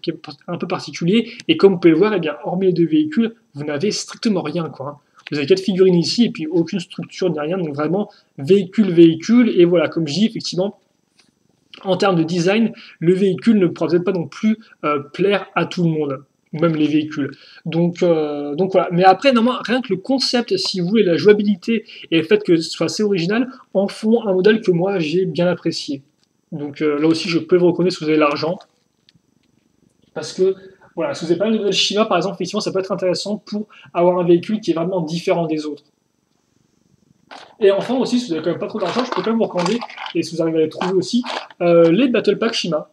un peu particuliers, et comme vous pouvez le voir, eh bien, hormis les deux véhicules, vous n'avez strictement rien quoi. Hein. Vous avez 4 figurines ici et puis aucune structure ni rien, donc vraiment véhicule. Et voilà, comme je dis, effectivement, en termes de design, le véhicule ne pourra peut-être pas non plus plaire à tout le monde, même les véhicules. Donc voilà. Mais après, normalement, rien que le concept, si vous voulez, la jouabilité et le fait que ce soit assez original, en font un modèle que moi j'ai bien apprécié. Donc là aussi, je peux vous reconnaître si vous avez l'argent. Parce que voilà, si vous n'avez pas de modèle Shima, par exemple, effectivement, ça peut être intéressant pour avoir un véhicule qui est vraiment différent des autres. Et enfin aussi, si vous n'avez quand même pas trop d'argent, je peux quand même vous recommander, et si vous arrivez à les trouver aussi, les Battle Pack Shima,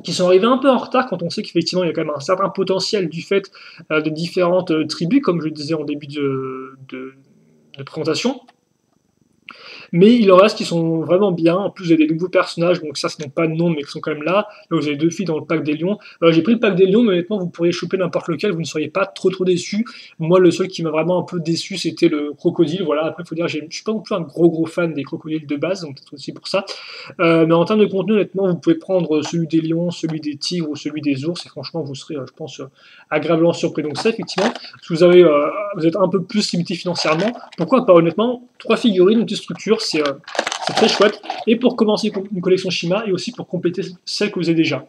qui sont arrivés un peu en retard quand on sait qu'effectivement il y a quand même un certain potentiel du fait de différentes tribus, comme je le disais en début de présentation. Mais il en reste qui sont vraiment bien. En plus, vous avez des nouveaux personnages, donc ça, ce n'est pas de nom, mais qui sont quand même là. Là, vous avez 2 filles dans le pack des lions. J'ai pris le pack des lions, mais honnêtement, vous pourriez choper n'importe lequel, vous ne seriez pas trop déçu. Moi, le seul qui m'a vraiment un peu déçu, c'était le crocodile. Voilà, après, il faut dire, je suis pas non plus un gros fan des crocodiles de base, donc peut-être aussi pour ça. Mais en termes de contenu, honnêtement, vous pouvez prendre celui des lions, celui des tigres ou celui des ours, et franchement, vous serez, je pense, agréablement surpris. Donc ça, effectivement, si vous êtes un peu plus limité financièrement, pourquoi pas, honnêtement, 3 figurines, une petite structure, c'est très chouette. Et pour commencer une collection Shima, et aussi pour compléter celle que vous avez déjà.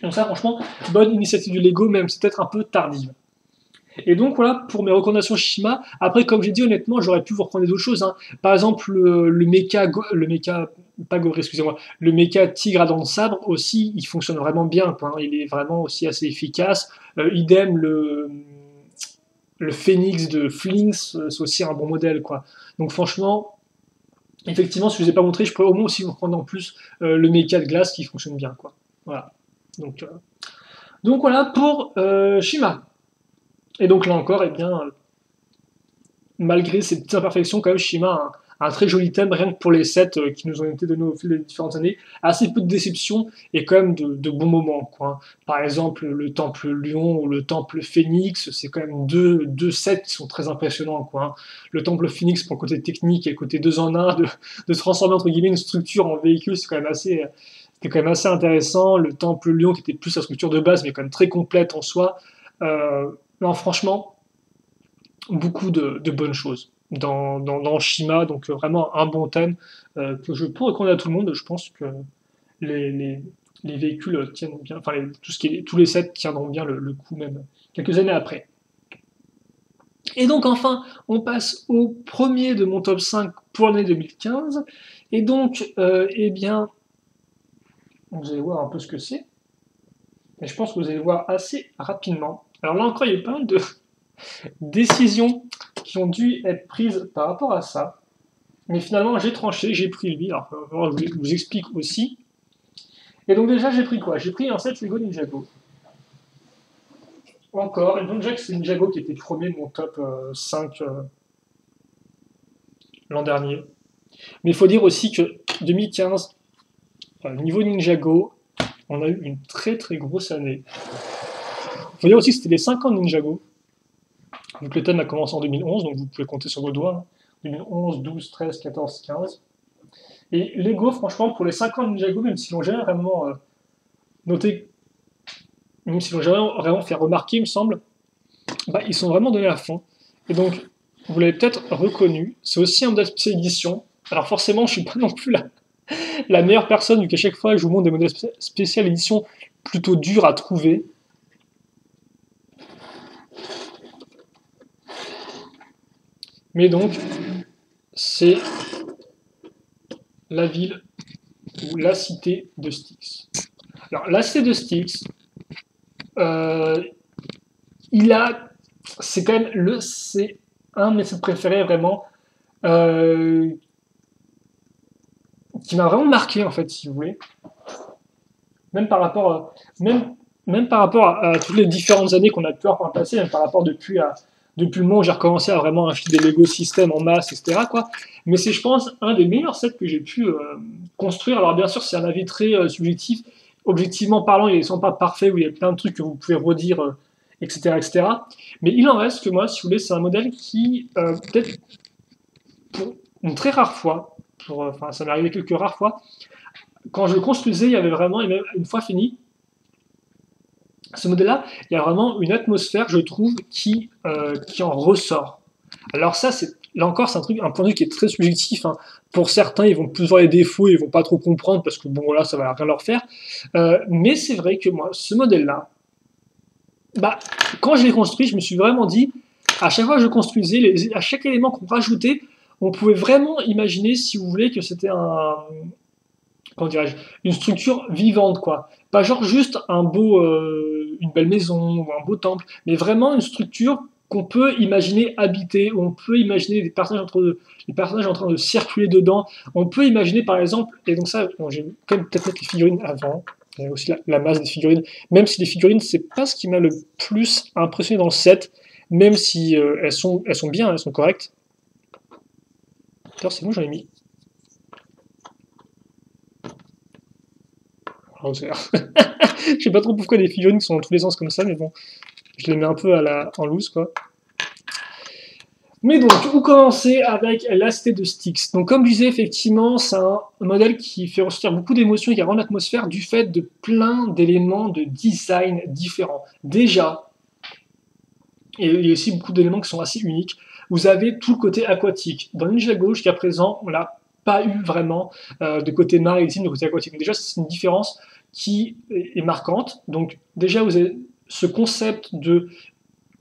Donc ça, franchement, bonne initiative du Lego, même si c'est peut-être un peu tardive. Et donc voilà pour mes recommandations Shima. Après, comme j'ai dit, honnêtement, j'aurais pu vous recommander d'autres choses. Hein. Par exemple, le mecha, pas Gore, excusez-moi, le mecha tigre à dents de sabre aussi, il fonctionne vraiment bien. Quoi, hein. Il est vraiment aussi assez efficace. Idem, le phénix de Flinx, c'est aussi un bon modèle. Quoi. Donc franchement, effectivement, si je ne vous ai pas montré, je pourrais au moins aussi vous reprendre en plus le mecha de glace qui fonctionne bien. Quoi. Voilà. Donc voilà pour Shima. Et donc là encore, eh bien, malgré ces petites imperfections, quand même, Shima a un très joli thème, rien que pour les sets qui nous ont été donnés au fil des différentes années. Assez peu de déceptions et quand même de bons moments. Quoi. Par exemple, le temple lion ou le temple phénix, c'est quand même deux sets qui sont très impressionnants. Quoi, hein. Le temple phénix pour le côté technique et le côté 2 en 1, de transformer entre guillemets une structure en véhicule, c'est quand même assez... C'était quand même assez intéressant. Le temple lion qui était plus sa structure de base, mais quand même très complète en soi. Non, franchement, beaucoup de bonnes choses dans Shima, donc vraiment un bon thème que je peux recommander à tout le monde. Je pense que les, les, les véhicules tiennent bien, enfin tous les sets tiendront bien le coup même quelques années après. Et donc enfin, on passe au premier de mon top 5 pour l'année 2015. Et donc, eh bien, vous allez voir un peu ce que c'est. Et je pense que vous allez voir assez rapidement. Alors là encore, il y a eu pas mal de décisions qui ont dû être prises par rapport à ça. Mais finalement, j'ai tranché, j'ai pris lui. Alors, je vous explique aussi. Et donc déjà, j'ai pris quoi? J'ai pris un set Lego Ninjago. Encore, et donc déjà que c'est Ninjago qui était premier de mon top 5 l'an dernier. Mais il faut dire aussi que 2015, niveau Ninjago, on a eu une très grosse année. Il faut dire aussi que c'était les 5 ans de Ninjago. Vu que le thème a commencé en 2011, donc vous pouvez compter sur vos doigts. 2011, 12, 13, 14, 15. Et Lego, franchement, pour les 5 ans de Ninjago, même s'ils l'ont jamais vraiment noté, même s'ils l'ont jamais vraiment fait remarquer, il me semble, bah, ils sont vraiment donnés à fond. Et donc, vous l'avez peut-être reconnu, c'est aussi un modèle spécial édition. Alors forcément, je suis pas non plus la meilleure personne, vu qu'à chaque fois, je vous montre des modèles spécial édition plutôt durs à trouver. Mais donc, c'est la ville ou la cité de Styx. Alors, la cité de Styx, euh, il a, c'est quand même c'est un de mes sites préférés vraiment, euh, qui m'a vraiment marqué en fait, si vous voulez. Même par rapport à, même par rapport à toutes les différentes années qu'on a pu avoir passer, même par rapport depuis le moment où j'ai recommencé à vraiment acheter des Lego System en masse, etc. Quoi. Mais c'est, je pense, un des meilleurs sets que j'ai pu construire. Alors bien sûr, c'est un avis très subjectif. Objectivement parlant, ils ne sont pas parfaits, où il y a plein de trucs que vous pouvez redire, etc., etc. Mais il en reste que moi, si vous voulez, c'est un modèle qui, peut-être pour une très rare fois, enfin ça m'est arrivé quelques rares fois, quand je le construisais, il y avait vraiment, et même une fois fini, ce modèle-là, il y a vraiment une atmosphère, je trouve, qui en ressort. Alors ça, là encore, c'est un point de vue qui est très subjectif. Hein. Pour certains, ils vont plus voir les défauts, ils vont pas trop comprendre parce que bon, là, ça va rien leur faire. Mais c'est vrai que moi, ce modèle-là, bah, quand je l'ai construit, je me suis vraiment dit, à chaque fois que je construisais, à chaque élément qu'on rajoutait, on pouvait vraiment imaginer, si vous voulez, que c'était comment dirais-je, une structure vivante, quoi. Pas genre juste une belle maison ou un beau temple, mais vraiment une structure qu'on peut imaginer habiter, où on peut imaginer des personnages en train de circuler dedans. On peut imaginer par exemple, et donc ça, bon, j'ai quand même peut-être mettre les figurines avant. Il y a aussi la masse des figurines, même si les figurines, c'est pas ce qui m'a le plus impressionné dans le set, même si elles sont bien, elles sont correctes. D'ailleurs, c'est bon, j'en ai mis. Je sais pas trop pourquoi les figurines qui sont dans tous les sens comme ça, mais bon, je les mets un peu en loose, quoi. Mais donc, où commencer avec la cité de Styx. Donc, comme je disais, effectivement, c'est un modèle qui fait ressortir beaucoup d'émotions et qui rend l'atmosphère du fait de plein d'éléments de design différents. Déjà, et il y a aussi beaucoup d'éléments qui sont assez uniques, vous avez tout le côté aquatique. Dans Ninjago, jusqu'à présent, on l'a pas eu vraiment de côté maritime, de côté aquatique. Donc déjà, c'est une différence qui est marquante. Donc déjà, vous avez ce concept de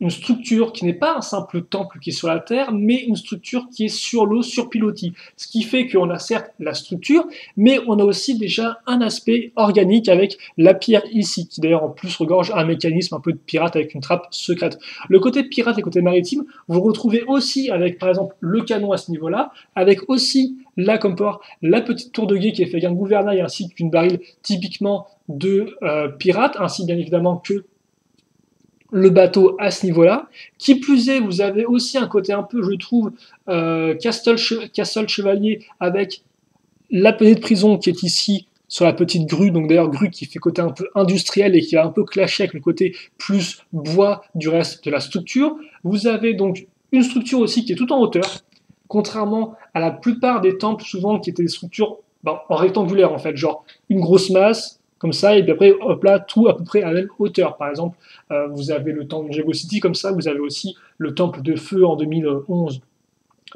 une structure qui n'est pas un simple temple qui est sur la terre, mais une structure qui est sur l'eau, sur pilotis. Ce qui fait qu'on a certes la structure, mais on a aussi déjà un aspect organique avec la pierre ici, qui d'ailleurs en plus regorge un mécanisme un peu de pirate avec une trappe secrète. Le côté pirate et le côté maritime, vous retrouvez aussi avec par exemple le canon à ce niveau-là, avec aussi là comme port la petite tour de guet qui est faite d'un gouvernail ainsi qu'une barille typiquement de pirate, ainsi bien évidemment que le bateau à ce niveau-là. Qui plus est, vous avez aussi un côté un peu, je trouve, Castle Chevalier avec la petite prison qui est ici sur la petite grue, donc d'ailleurs grue qui fait côté un peu industriel et qui va un peu clasher avec le côté plus bois du reste de la structure. Vous avez donc une structure aussi qui est tout en hauteur, contrairement à la plupart des temples souvent qui étaient des structures en rectangulaire en fait, genre une grosse masse, comme ça, et puis après, hop là, tout à peu près à la même hauteur. Par exemple, vous avez le temple de Jago City, comme ça, vous avez aussi le temple de feu en 2011,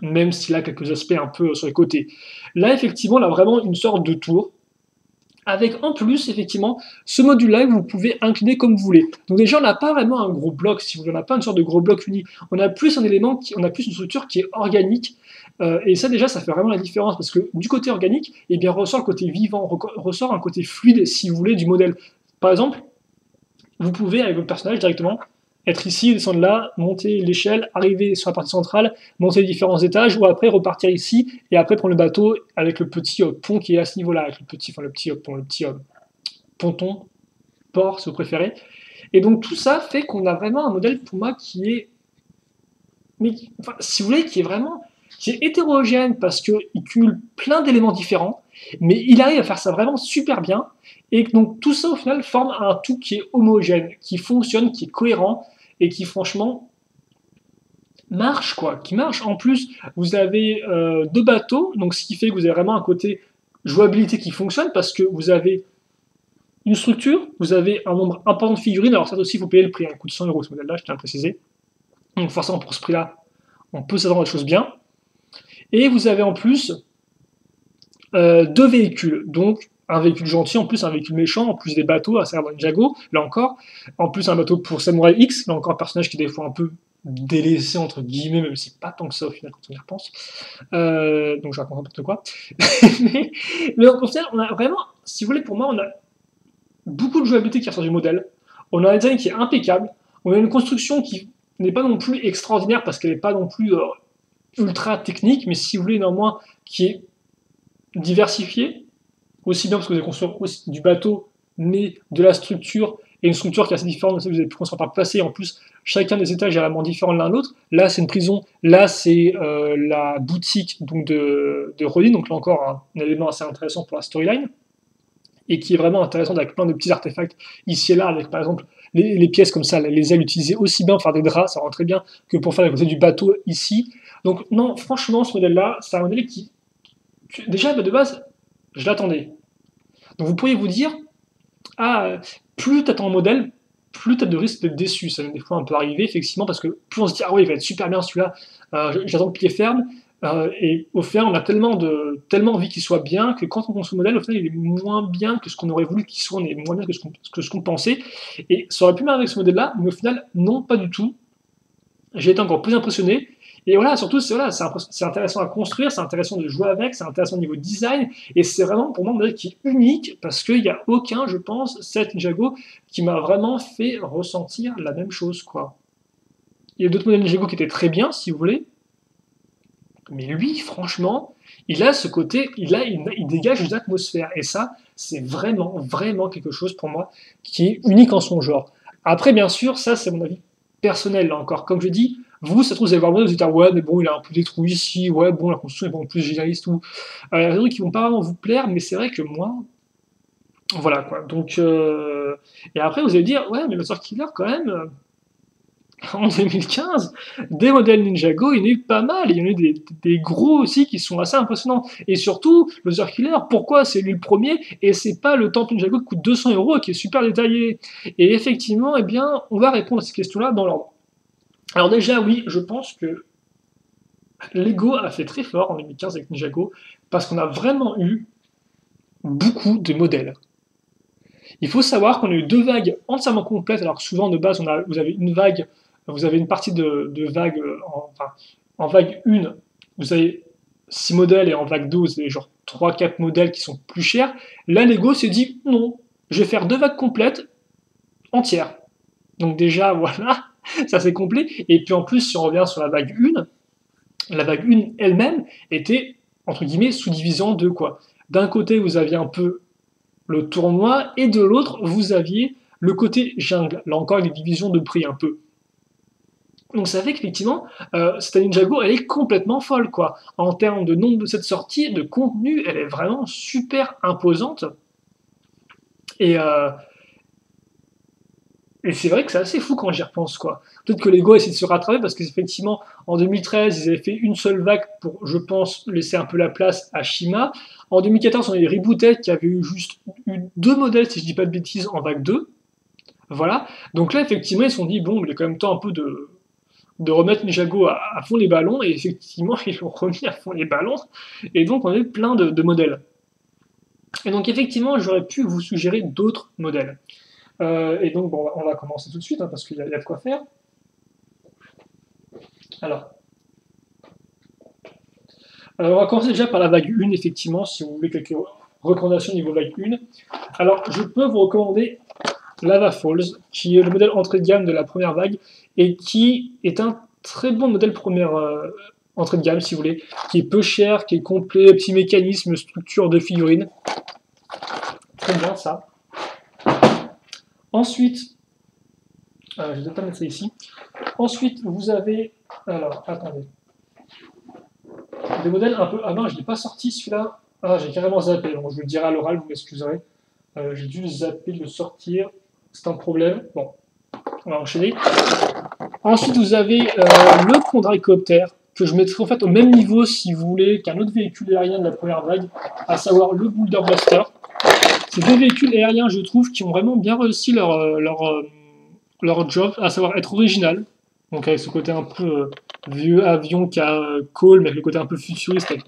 même s'il a quelques aspects un peu sur les côtés. Là, effectivement, on a vraiment une sorte de tour, avec en plus, effectivement, ce module-là, vous pouvez incliner comme vous voulez. Donc déjà, on n'a pas vraiment un gros bloc, si vous voulez, on n'a pas une sorte de gros bloc uni. On a plus un élément, on a plus une structure qui est organique, et ça déjà, ça fait vraiment la différence, parce que du côté organique, eh bien, ressort le côté vivant, ressort un côté fluide, si vous voulez, du modèle. Par exemple, vous pouvez, avec votre personnage, directement, être ici, descendre là, monter l'échelle, arriver sur la partie centrale, monter les différents étages, ou après repartir ici, et après prendre le bateau avec le petit pont qui est à ce niveau-là, avec le petit ponton, port, si vous préférez. Et donc tout ça fait qu'on a vraiment un modèle pour moi qui est, enfin, si vous voulez, qui est hétérogène parce qu'il cumule plein d'éléments différents, mais il arrive à faire ça vraiment super bien. Et donc tout ça au final forme un tout qui est homogène, qui fonctionne, qui est cohérent et qui franchement marche quoi, qui marche. En plus, vous avez deux bateaux, donc ce qui fait que vous avez vraiment un côté jouabilité qui fonctionne parce que vous avez une structure, vous avez un nombre important de figurines. Alors ça aussi, il faut payer le prix, un coût de 100 € ce modèle-là, je tiens à le préciser. Donc forcément pour ce prix-là, on peut s'attendre à des choses bien. Et vous avez en plus deux véhicules, donc un véhicule gentil, en plus un véhicule méchant, en plus des bateaux à savoir Ninjago, là encore, en plus un bateau pour Samurai X, là encore un personnage qui est des fois un peu délaissé entre guillemets, même si pas tant que ça au final quand on y repense. Donc je raconte n'importe quoi. mais, mais au final, on a vraiment, si vous voulez, pour moi, on a beaucoup de jouabilité qui ressort du modèle. On a un design qui est impeccable. On a une construction qui n'est pas non plus extraordinaire parce qu'elle n'est pas non plus ultra technique, mais si vous voulez néanmoins qui est diversifiée, aussi bien parce que vous avez construit aussi du bateau, mais de la structure, et une structure qui est assez différente, vous avez pu construire par le passé, en plus chacun des étages est vraiment différent de l'un de l'autre. Là c'est une prison, là c'est la boutique donc, de Rodin, donc là encore un élément assez intéressant pour la storyline, et qui est vraiment intéressant avec plein de petits artefacts ici et là, avec par exemple les pièces comme ça, les ailes utilisées aussi bien pour faire des draps, ça rend très bien, que pour faire la côté du bateau ici. Donc non, franchement, ce modèle-là, c'est un modèle qui, déjà de base, je l'attendais. Donc vous pourriez vous dire, ah, plus tu attends un modèle, plus tu as de risques d'être déçu. Ça m'est des fois un peu arrivé, effectivement, parce que plus on se dit, ah oui, il va être super bien celui-là, j'attends de pied ferme, et au final, on a tellement envie qu'il soit bien que quand on construit le modèle, au final, il est moins bien que ce qu'on aurait voulu qu'il soit, on est moins bien que ce qu'on pensait. Et ça aurait pu m'arriver avec ce modèle-là, mais au final, non, pas du tout. J'ai été encore plus impressionné. Et voilà, surtout, c'est intéressant à construire, c'est intéressant de jouer avec, c'est intéressant au niveau design, et c'est vraiment pour moi un modèle qui est unique, parce qu'il n'y a aucun, je pense, set Ninjago qui m'a vraiment fait ressentir la même chose, quoi. Il y a d'autres modèles Ninjago qui étaient très bien, si vous voulez, mais lui, franchement, il a ce côté, il dégage une atmosphère, et ça, c'est vraiment, vraiment quelque chose pour moi qui est unique en son genre. Après, bien sûr, ça, c'est mon avis personnel, là encore. Comme je dis, vous, ça se trouve, vous allez voir le modèle, vous allez dire, ouais, mais bon, il a un peu des trous ici, ouais, bon, la construction est beaucoup plus généraliste, tout. Il y a des trucs qui vont pas vraiment vous plaire, mais c'est vrai que moi, voilà, quoi. Donc, et après, vous allez dire, ouais, mais le Sort Killer, quand même, en 2015, des modèles Ninjago, il y en a eu pas mal, il y en a eu des gros aussi qui sont assez impressionnants. Et surtout, le Zerg Killer, pourquoi c'est lui le premier et c'est pas le Temple Ninjago qui coûte 200 € et qui est super détaillé? Et effectivement, eh bien, on va répondre à ces questions-là dans l'ordre. Alors déjà, oui, je pense que Lego a fait très fort en 2015 avec Ninjago parce qu'on a vraiment eu beaucoup de modèles. Il faut savoir qu'on a eu 2 vagues entièrement complètes, alors que souvent de base, vous avez une vague, vous avez une partie de vague, en vague 1, vous avez 6 modèles, et en vague 2, vous avez genre 3-4 modèles qui sont plus chers. Là, Lego s'est dit, non, je vais faire 2 vagues complètes, entières. Donc déjà, voilà, ça c'est complet. Et puis en plus, si on revient sur la vague 1 elle-même était, entre guillemets, sous-divisée en deux, quoi. D'un côté, vous aviez un peu le tournoi, et de l'autre, vous aviez le côté jungle. Là encore, les divisions de prix un peu. Donc ça fait qu'effectivement, cette Ninjago, elle est complètement folle, quoi. En termes de nombre de cette sortie, de contenu, elle est vraiment super imposante. Et, et c'est vrai que c'est assez fou quand j'y repense, quoi. Peut-être que Lego essaie de se rattraper parce qu'effectivement, en 2013, ils avaient fait une seule vague pour, je pense, laisser un peu la place à Shima. En 2014, on a eu Rebooted qui avait eu juste 2 modèles, si je dis pas de bêtises, en vague 2. Voilà. Donc là, effectivement, ils se sont dit, bon, il est quand même temps un peu de remettre Ninjago à fond les ballons, et effectivement, ils l'ont remis à fond les ballons. Et donc, on a eu plein de modèles. Et donc, effectivement, j'aurais pu vous suggérer d'autres modèles. Et donc, bon, on va commencer tout de suite, hein, parce qu'il y a de quoi faire. Alors, on va commencer déjà par la vague 1, effectivement, si vous voulez quelques recommandations niveau vague 1. Alors, je peux vous recommander Lava Falls, qui est le modèle entrée de gamme de la première vague, et qui est un très bon modèle première entrée de gamme, si vous voulez, qui est peu cher, qui est complet, petit mécanisme, structure de figurines. Très bien, ça. Ensuite, je vais peut-être pas mettre ça ici. Ensuite, vous avez, alors, attendez, des modèles un peu, ah non, je ne l'ai pas sorti celui-là, ah, j'ai carrément zappé, donc je le dirai à l'oral, vous m'excuserez, j'ai dû zapper de le sortir, c'est un problème, bon, on va enchaîner. Ensuite, vous avez le quadricoptère, que je mettrai en fait au même niveau, si vous voulez, qu'un autre véhicule aérien de la première vague, à savoir le Boulder Blaster. Ces 2 véhicules aériens, je trouve, qui ont vraiment bien réussi leur job, à savoir être original, donc avec ce côté un peu vieux avion qui a Cole, mais avec le côté un peu futuriste, avec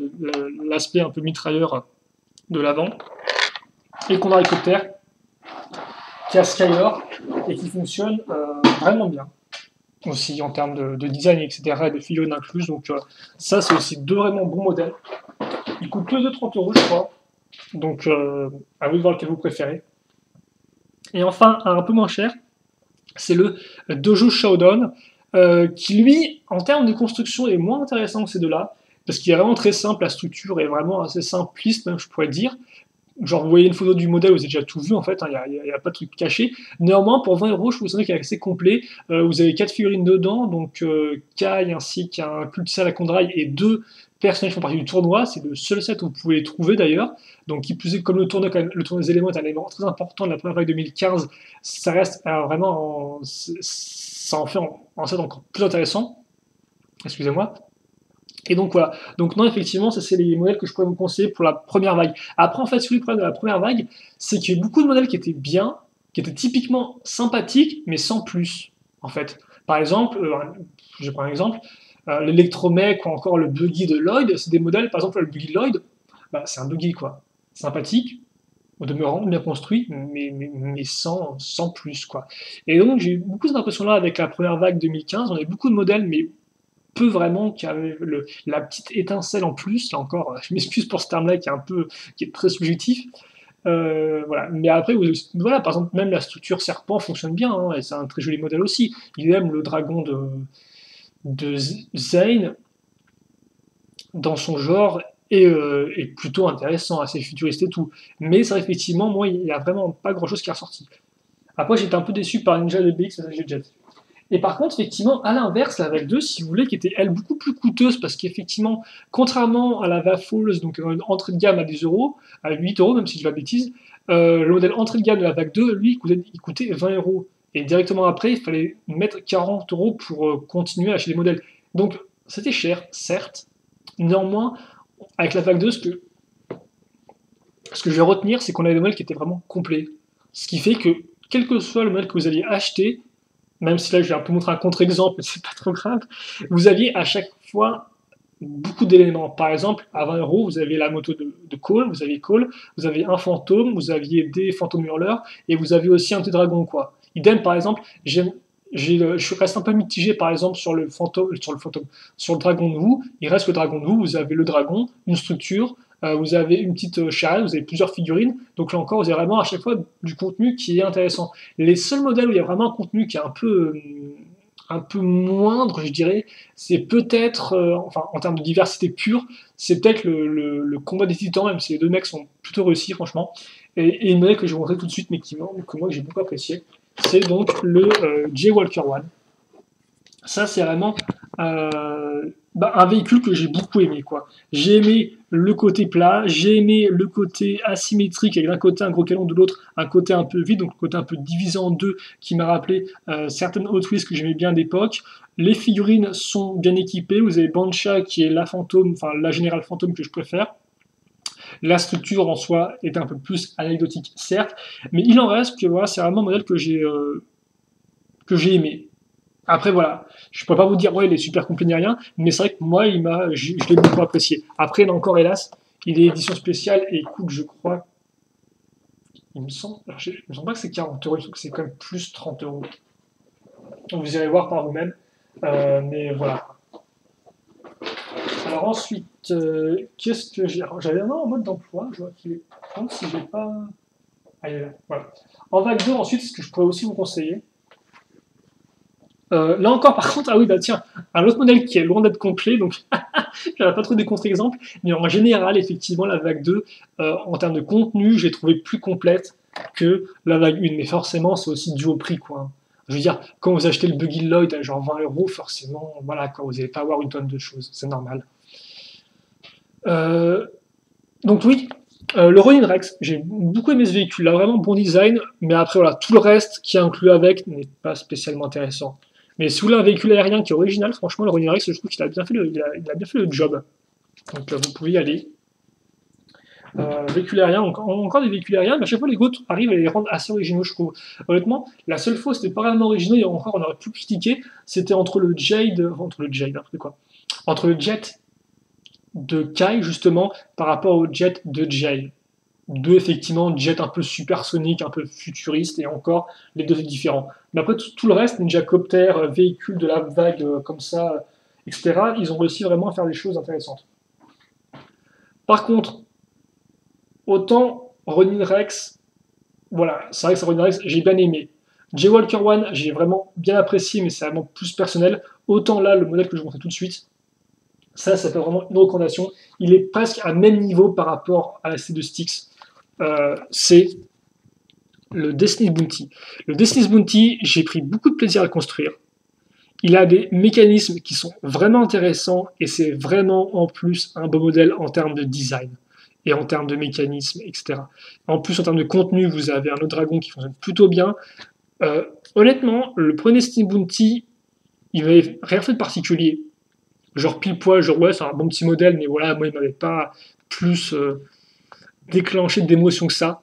l'aspect un peu mitrailleur de l'avant, et qu'on a hélicoptère qui a Skylor et qui fonctionne vraiment bien. aussi en termes de design, etc., et de figurines incluses. Donc ça, c'est aussi deux vraiment bons modèles. Ils coûtent tous les deux 30 euros, je crois. Donc à vous de voir lequel vous préférez. Et enfin, un peu moins cher, c'est le Dojo Showdown, qui lui, en termes de construction, est moins intéressant que ces deux-là, parce qu'il est vraiment très simple, la structure est vraiment assez simpliste, même je pourrais dire. Genre, vous voyez une photo du modèle, vous avez déjà tout vu en fait, il n'y a, pas de truc caché. Néanmoins, pour 20 euros, je trouve qu'il est assez complet. Vous avez 4 figurines dedans, donc Kai ainsi qu'un Cultisal à Condrai et 2 personnages qui font partie du tournoi. C'est le seul set où vous pouvez les trouver d'ailleurs. Donc, qui plus est, comme le tournoi des éléments est un élément très important de la première vague 2015, ça reste vraiment. Ça en fait en set encore plus intéressant. Excusez-moi. Et donc voilà. Donc non, effectivement, ça c'est les modèles que je pourrais vous conseiller pour la première vague. Après, en fait, celui le problème de la première vague, c'est qu'il y a eu beaucoup de modèles qui étaient bien, qui étaient typiquement sympathiques, mais sans plus, en fait. Par exemple, je prends un exemple, l'Electromech ou encore le Buggy de Lloyd, c'est des modèles, par exemple, le Buggy de Lloyd, bah, c'est un Buggy, quoi. Sympathique, au demeurant, bien construit, mais sans plus, quoi. Et donc, j'ai eu beaucoup cette impression-là avec la première vague 2015. On avait beaucoup de modèles, mais peu vraiment qui avait la petite étincelle en plus. Là encore, je m'excuse pour ce terme-là qui est très subjectif. Voilà. Mais après, voilà, par exemple, même la structure serpent fonctionne bien, hein, et c'est un très joli modèle aussi. Il aime le dragon de Zane dans son genre est plutôt intéressant, assez futuriste et tout. Mais ça, effectivement, moi, il n'y a vraiment pas grand-chose qui est ressorti. Après, j'étais un peu déçu par Ninja de BX Messager Jet. Et par contre, effectivement, à l'inverse, la vague 2, si vous voulez, qui était elle beaucoup plus coûteuse, parce qu'effectivement, contrairement à la Vafalls, donc entrée de gamme à 10 euros, à 8 euros, même si je dis la bêtise, le modèle entrée de gamme de la vague 2, lui, il coûtait 20 euros. Et directement après, il fallait mettre 40 euros pour continuer à acheter les modèles. Donc, c'était cher, certes. Néanmoins, avec la vague 2, ce que je vais retenir, c'est qu'on avait des modèles qui étaient vraiment complets. Ce qui fait que, quel que soit le modèle que vous alliez acheter, même si là je vais un peu montrer un contre-exemple, mais c'est pas trop grave, vous aviez à chaque fois beaucoup d'éléments. Par exemple, à 20 euros, vous aviez la moto de Cole, vous aviez un fantôme, vous aviez des fantômes hurleurs, et vous aviez aussi un petit dragon, quoi. Idem, par exemple, je reste un peu mitigé, par exemple, sur le dragon de vous. Il reste le dragon de vous, vous avez le dragon, une structure, vous avez une petite charrette, vous avez plusieurs figurines, donc là encore, vous avez vraiment à chaque fois du contenu qui est intéressant. Les seuls modèles où il y a vraiment un contenu qui est un peu moindre, je dirais, c'est peut-être, enfin, en termes de diversité pure, c'est peut-être le combat des titans, même si les deux mecs sont plutôt réussis, franchement. Et une modèle que je vais montrer tout de suite, mais que moi j'ai beaucoup apprécié, c'est donc le J Walker One. Ça, c'est vraiment un véhicule que j'ai beaucoup aimé, quoi. J'ai aimé le côté plat, j'ai aimé le côté asymétrique, avec d'un côté un gros canon, de l'autre un côté un peu vide, donc le côté un peu divisé en deux, qui m'a rappelé certaines Hot Wheels que j'aimais bien d'époque. Les figurines sont bien équipées, vous avez Bancha qui est la fantôme, enfin la générale fantôme que je préfère. La structure en soi est un peu plus anecdotique, certes, mais il en reste que voilà, c'est vraiment un modèle que j'ai aimé. Après, voilà, je ne peux pas vous dire, ouais, il est super complet ni rien, mais c'est vrai que moi, je l'ai beaucoup apprécié. Après, là encore, hélas, il est édition spéciale et il coûte, je crois, il me semble pas que c'est 40 euros, il me semble que c'est quand même plus 30 euros. Donc, vous irez voir par vous-même. Mais voilà. Alors ensuite, qu'est-ce que j'ai. Alors, j'avais un en mode d'emploi, je vois qu'il est. Je me demande si j'ai pas. Allez, là, voilà. En vague 2, ensuite, ce que je pourrais aussi vous conseiller. Là encore, par contre, ah oui, bah tiens, un autre modèle qui est loin d'être complet, donc j'avais pas trop des contre-exemples, mais en général, effectivement, la vague 2, en termes de contenu, j'ai trouvé plus complète que la vague 1, mais forcément, c'est aussi dû au prix, quoi. Je veux dire, quand vous achetez le Buggy Lloyd à genre 20 euros, forcément, voilà, quoi, vous n'allez pas avoir une tonne de choses, c'est normal. Euh, donc oui, le Ronin Rex, j'ai beaucoup aimé ce véhicule, là, vraiment bon design, mais après voilà, tout le reste qui est inclus avec n'est pas spécialement intéressant. Mais si vous voulez un véhicule aérien qui est original, franchement, le Ronin Rex, je trouve qu'il a bien fait il a bien fait le job. Donc vous pouvez y aller. Véhicule aérien, encore des véhicules aériens, mais à chaque fois les autres arrivent à les rendre assez originaux, je trouve. Honnêtement, la seule fois où c'était pas vraiment original, et encore on aurait pu critiquer, c'était entre le Jet de Kai, justement, par rapport au Jet de Jay. deux effectivement jets un peu supersoniques, un peu futuristes, et encore, les deux sont différents. Mais après, tout le reste, Ninja Copter, véhicule de la vague comme ça, etc., ils ont réussi vraiment à faire des choses intéressantes. Par contre, autant Ronin Rex, voilà, c'est vrai que c'est Ronin Rex, j'ai bien aimé. J. Walker One, j'ai vraiment bien apprécié, mais c'est vraiment plus personnel. Autant là, le modèle que je vous montrer tout de suite, ça fait vraiment une recommandation. Il est presque à même niveau par rapport à la C2 Styx. C'est le Destiny's Bounty. Le Destiny's Bounty, j'ai pris beaucoup de plaisir à le construire. Il a des mécanismes qui sont vraiment intéressants et c'est vraiment en plus un beau modèle en termes de design et en termes de mécanismes, etc. En plus, en termes de contenu, vous avez un autre dragon qui fonctionne plutôt bien. Honnêtement, le premier Destiny's Bounty, il m'avait rien fait de particulier. Genre pile poil, genre ouais, c'est un bon petit modèle, mais voilà, moi, il m'avait pas plus déclenché d'émotion que ça.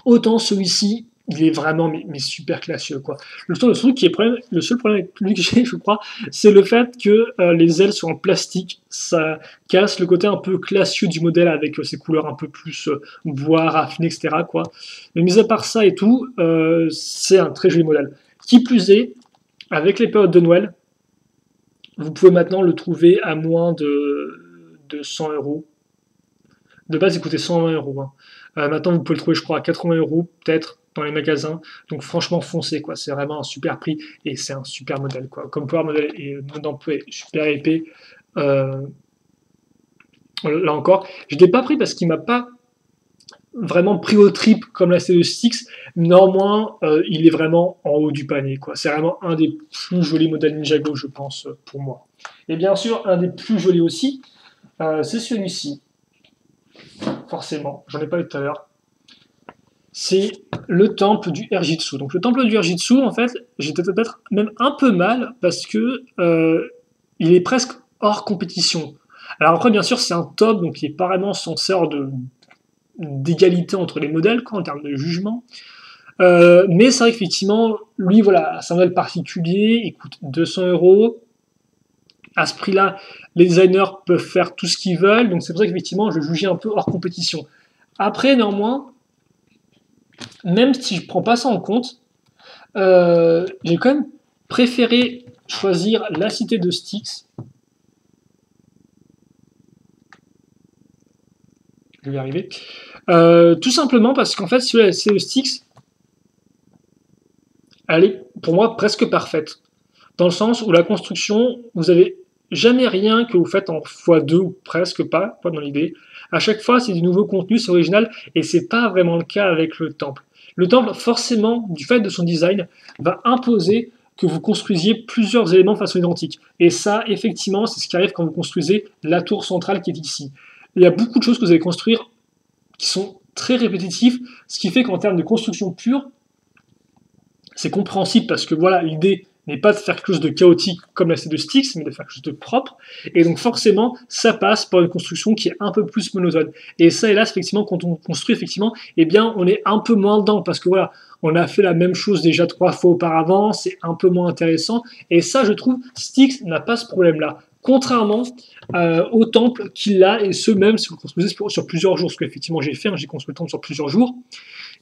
Autant celui-ci, il est vraiment mais super classieux, quoi. Le seul problème avec lui que j'ai, je crois, c'est le fait que les ailes sont en plastique. Ça casse le côté un peu classieux du modèle avec ses couleurs un peu plus bois, raffiné, etc., quoi. Mais mis à part ça et tout, c'est un très joli modèle. Qui plus est, avec les périodes de Noël, vous pouvez maintenant le trouver à moins de 100 euros. De base, il coûtait 120 euros. Hein. Maintenant, vous pouvez le trouver, je crois, à 80 euros, peut-être, dans les magasins. Donc, franchement, foncez, quoi. C'est vraiment un super prix et c'est un super modèle, quoi. Comme Power Model et mode d'emploi est super épais. Euh, là encore, je ne l'ai pas pris parce qu'il m'a pas vraiment pris au trip comme la C2Styx. Néanmoins, il est vraiment en haut du panier, quoi. C'est vraiment un des plus jolis modèles Ninjago, je pense, pour moi. Et bien sûr, un des plus jolis aussi, c'est celui-ci. Forcément, j'en ai parlé tout à l'heure, c'est le temple du Erjitsu. Donc le temple du Erjitsu, en fait, j'étais peut-être même un peu mal parce que il est presque hors compétition. Alors après, bien sûr, c'est un top, donc il est pas vraiment censé d'égalité entre les modèles, quoi, en termes de jugement. Mais c'est vrai qu'effectivement, lui, voilà, c'est un modèle particulier, il coûte 200 euros. À ce prix-là, les designers peuvent faire tout ce qu'ils veulent, donc c'est pour ça qu'effectivement, je jugeais un peu hors compétition. Après, néanmoins, même si je ne prends pas ça en compte, j'ai quand même préféré choisir la cité de Styx. Je vais y arriver. Tout simplement parce qu'en fait, si la cité de Styx, elle est pour moi presque parfaite. Dans le sens où la construction, vous avez jamais rien que vous faites en x2 ou presque pas dans l'idée. À chaque fois, c'est du nouveau contenu, c'est original, et c'est pas vraiment le cas avec le temple. Le temple, forcément, du fait de son design, va imposer que vous construisiez plusieurs éléments de façon identique. Et ça, effectivement, c'est ce qui arrive quand vous construisez la tour centrale qui est ici. Il y a beaucoup de choses que vous allez construire qui sont très répétitifs, ce qui fait qu'en termes de construction pure, c'est compréhensible parce que voilà, l'idée n'est pas de faire quelque chose de chaotique comme la C2 Styx, mais de faire quelque chose de propre. Et donc forcément, ça passe par une construction qui est un peu plus monotone. Et ça, hélas, effectivement, quand on construit, effectivement, eh bien, on est un peu moins dedans parce que voilà, on a fait la même chose déjà 3 fois auparavant, c'est un peu moins intéressant. Et ça, je trouve, Styx n'a pas ce problème-là. Contrairement au temple qu'il a, et ce même si vous construisez sur plusieurs jours, ce qu'effectivement j'ai fait, hein, j'ai construit le temple sur plusieurs jours.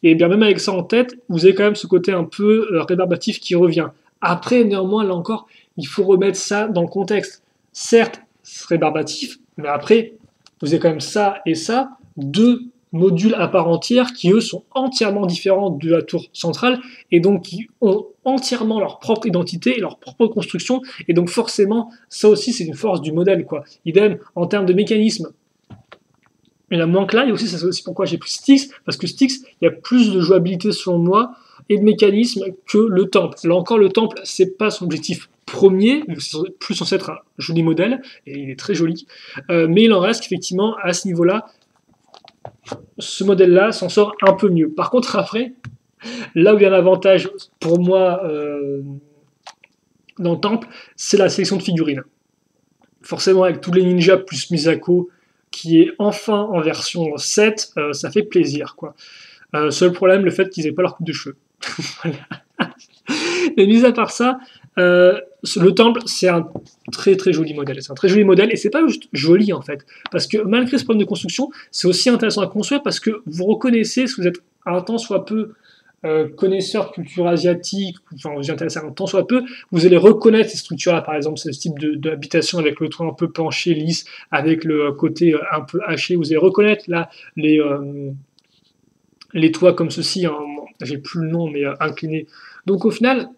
Et bien même avec ça en tête, vous avez quand même ce côté un peu rébarbatif qui revient. Après, néanmoins, là encore, il faut remettre ça dans le contexte. Certes, c'est rébarbatif, mais après, vous avez quand même ça et ça, deux modules à part entière qui, eux, sont entièrement différents de la tour centrale et donc qui ont entièrement leur propre identité et leur propre construction. Et donc forcément, ça aussi, c'est une force du modèle, quoi. Idem, en termes de mécanisme, il y en a moins que là, et aussi, c'est aussi pourquoi j'ai pris Styx, parce que Styx, il y a plus de jouabilité selon moi et de mécanisme que le temple. Là encore, le temple, c'est pas son objectif premier, c'est plus censé être un joli modèle, et il est très joli, mais il en reste qu'effectivement, à ce niveau-là, ce modèle-là s'en sort un peu mieux. Par contre, après, là où il y a un avantage pour moi dans le temple, c'est la sélection de figurines. Forcément, avec tous les ninjas plus Misako, qui est enfin en version 7, ça fait plaisir, quoi. Seul problème, le fait qu'ils n'aient pas leur coupe de cheveux. Mais mis à part ça, Le temple, c'est un très très joli modèle. C'est un très joli modèle et c'est pas juste joli en fait. Parce que malgré ce problème de construction, c'est aussi intéressant à construire parce que vous reconnaissez, si vous êtes un tant soit peu connaisseur de culture asiatique, enfin vous y intéressez un tant soit peu, vous allez reconnaître ces structures-là, par exemple ce type d'habitation avec le toit un peu penché, lisse, avec le côté un peu haché, vous allez reconnaître là les toits comme ceci, hein, j'ai plus le nom, mais inclinés. Donc au final,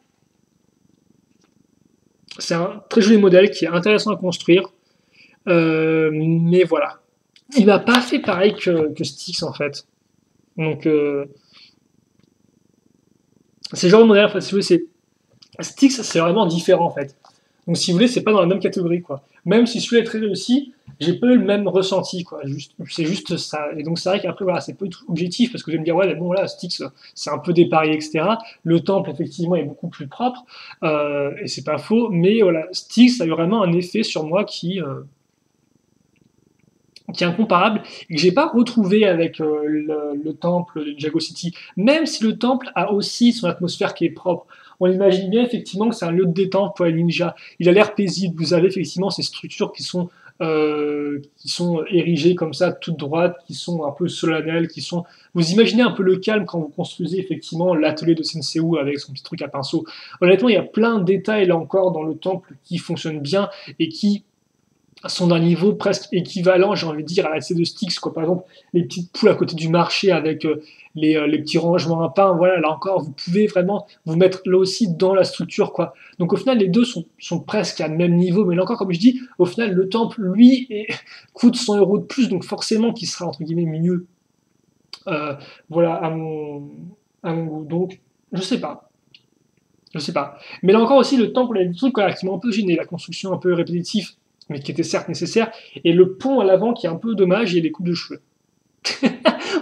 c'est un très joli modèle qui est intéressant à construire, mais voilà. Il m'a pas fait pareil que Styx en fait. Donc c'est le genre de modèle, en fait, si vous voulez, Styx, c'est vraiment différent en fait. Donc si vous voulez, c'est pas dans la même catégorie quoi. Même si celui-là est très réussi, j'ai pas eu le même ressenti quoi. C'est juste ça. Et donc c'est vrai qu'après voilà, c'est pas du tout objectif parce que je vais me dire ouais mais bon là Styx c'est un peu dépareillé etc. Le temple effectivement est beaucoup plus propre et c'est pas faux. Mais voilà, Styx a eu vraiment un effet sur moi qui est incomparable et que j'ai pas retrouvé avec le temple de Jago City. Même si le temple a aussi son atmosphère qui est propre. On imagine bien effectivement que c'est un lieu de détente pour les ninjas. Il a l'air paisible. Vous avez effectivement ces structures qui sont érigées comme ça, toutes droites, qui sont un peu solennelles, qui sont. Vous imaginez un peu le calme quand vous construisez effectivement l'atelier de Senseiu avec son petit truc à pinceau. Honnêtement, il y a plein de détails là encore dans le temple qui fonctionnent bien et qui sont d'un niveau presque équivalent, j'ai envie de dire, à la C de Styx, quoi. Par exemple, les petites poules à côté du marché avec les petits rangements à pain, voilà, là encore, vous pouvez vraiment vous mettre là aussi dans la structure, quoi. Donc au final, les deux sont presque à même niveau, mais là encore, comme je dis, au final, le temple, lui, coûte 100 € de plus, donc forcément, qui sera, entre guillemets, mieux, voilà, à mon goût. Donc, je sais pas. Je sais pas. Mais là encore aussi, le temple, il y a des trucs voilà, qui m'ont un peu gêné, la construction un peu répétitive, mais qui était certes nécessaire, et le pont à l'avant qui est un peu dommage, et les coupes de cheveux.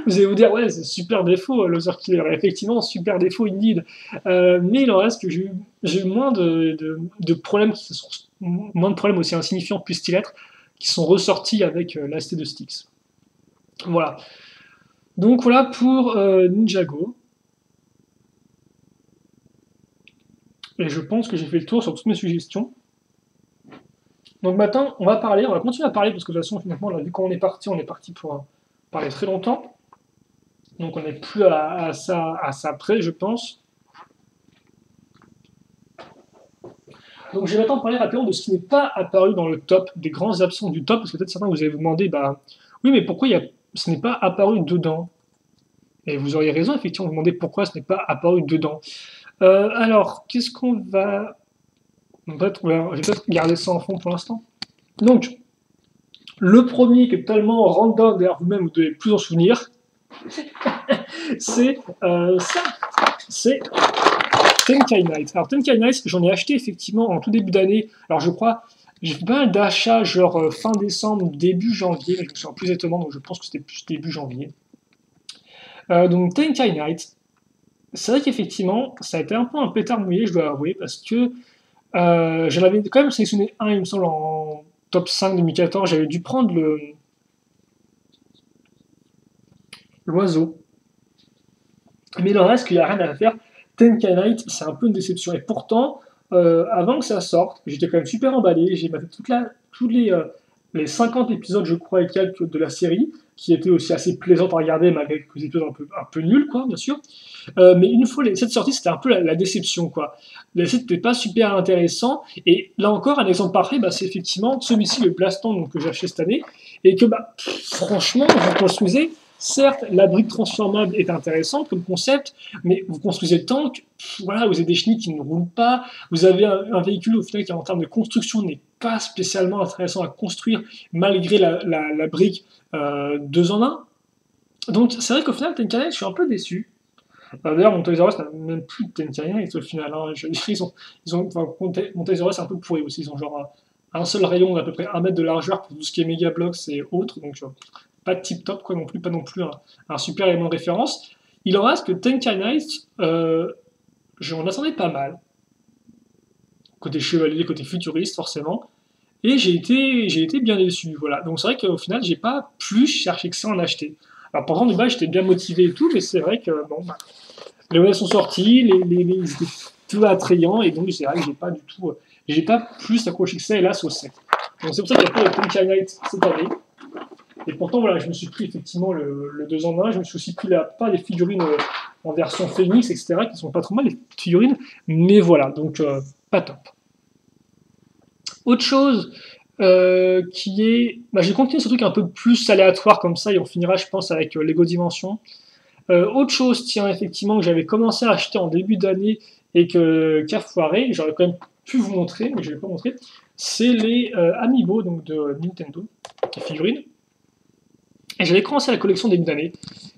Vous allez vous dire, ouais, c'est super défaut, Loser Killer. Effectivement, super défaut, indeed. Mais il en reste que j'ai eu moins de problèmes, moins de problèmes aussi insignifiants, puissent-ils être, qui sont ressortis avec l'AST de Styx. Voilà. Donc voilà pour Ninjago. Et je pense que j'ai fait le tour sur toutes mes suggestions. Donc maintenant, on va continuer à parler, parce que de toute façon, finalement, là, vu qu'on est parti pour parler très longtemps. Donc on n'est plus à ça près, je pense. Donc je vais maintenant parler rapidement de ce qui n'est pas apparu dans le top, des grands absents du top, parce que peut-être certains vous allez vous demander, bah oui, mais pourquoi ce n'est pas apparu dedans? Et vous auriez raison, effectivement, vous demandez pourquoi ce n'est pas apparu dedans. Alors, qu'est-ce qu'on va... je vais peut-être garder ça en fond pour l'instant. Donc, le premier qui est totalement random, d'ailleurs vous-même vous devez plus en souvenir, c'est ça. C'est Tenkai Knight. Alors Tenkai Knight, j'en ai acheté effectivement en tout début d'année. Alors je crois, j'ai fait pas mal d'achats genre fin décembre, début janvier, mais je me souviens plus exactement, donc je pense que c'était plus début janvier. Donc Tenkai Knight, c'est vrai qu'effectivement, ça a été un peu un pétard mouillé, je dois avouer, parce que j'en avais quand même sélectionné un, il me semble, en top 5 2014. J'avais dû prendre l'oiseau. Mais il en reste qu'il n'y a rien à faire. Tenkai Knight, c'est un peu une déception. Et pourtant, avant que ça sorte, j'étais quand même super emballé. J'ai maté tous les 50 épisodes, je crois, et quelques de la série, qui étaient aussi assez plaisantes à regarder, malgré quelques épisodes un peu nuls, quoi, bien sûr. Mais une fois cette sortie, c'était un peu la déception, quoi. Le site n'était pas super intéressant. Et là encore, un exemple parfait, bah, c'est effectivement celui-ci, le Blaston, que j'ai acheté cette année, et que, bah, franchement, vous construisez. Certes, la brique transformable est intéressante comme concept, mais vous construisez le tank, voilà, vous avez des chenilles qui ne roulent pas, vous avez un véhicule au final qui en termes de construction n'est pas spécialement intéressant à construire malgré la brique 2 en 1. Donc c'est vrai qu'au final, Tenkai Knight, je suis un peu déçu. D'ailleurs, mon Toys R Us n'a même plus de Tenkai Knight au final. Hein. Mon Toys R Us est un peu pourri aussi. Ils ont genre un seul rayon d'à peu près 1 mètre de largeur pour tout ce qui est Mega Bloks et autres. Donc pas tip top quoi non plus, pas non plus un super élément de référence. Il en reste que Tenkai Knight, j'en attendais pas mal. Côté chevalier, côté futuriste forcément. Et j'ai été bien déçu, voilà. Donc c'est vrai qu'au final, j'ai pas plus cherché que ça à en acheter. Alors pourtant, de base, j'étais bien motivé et tout, mais c'est vrai que, bon, les modèles sont sortis, ils étaient tout attrayants, et donc c'est vrai que j'ai pas du tout j'ai pas plus accroché que ça, hélas, au set. Donc c'est pour ça qu'il n'y a pas de Punkai Night cette année. Et pourtant, voilà, je me suis pris effectivement le 2 en 1, je me suis aussi pris la plupart des figurines en version Phoenix, etc., qui sont pas trop mal, les figurines, mais voilà, donc pas top. Autre chose qui est... Bah, j'ai continué ce truc un peu plus aléatoire comme ça, et on finira, je pense, avec Lego Dimension. Autre chose, tiens, effectivement, que j'avais commencé à acheter en début d'année et qui a foiré, j'aurais quand même pu vous montrer, mais je ne vais pas montrer, c'est les Amiibo donc de Nintendo, les figurines. Et j'avais commencé la collection début d'année.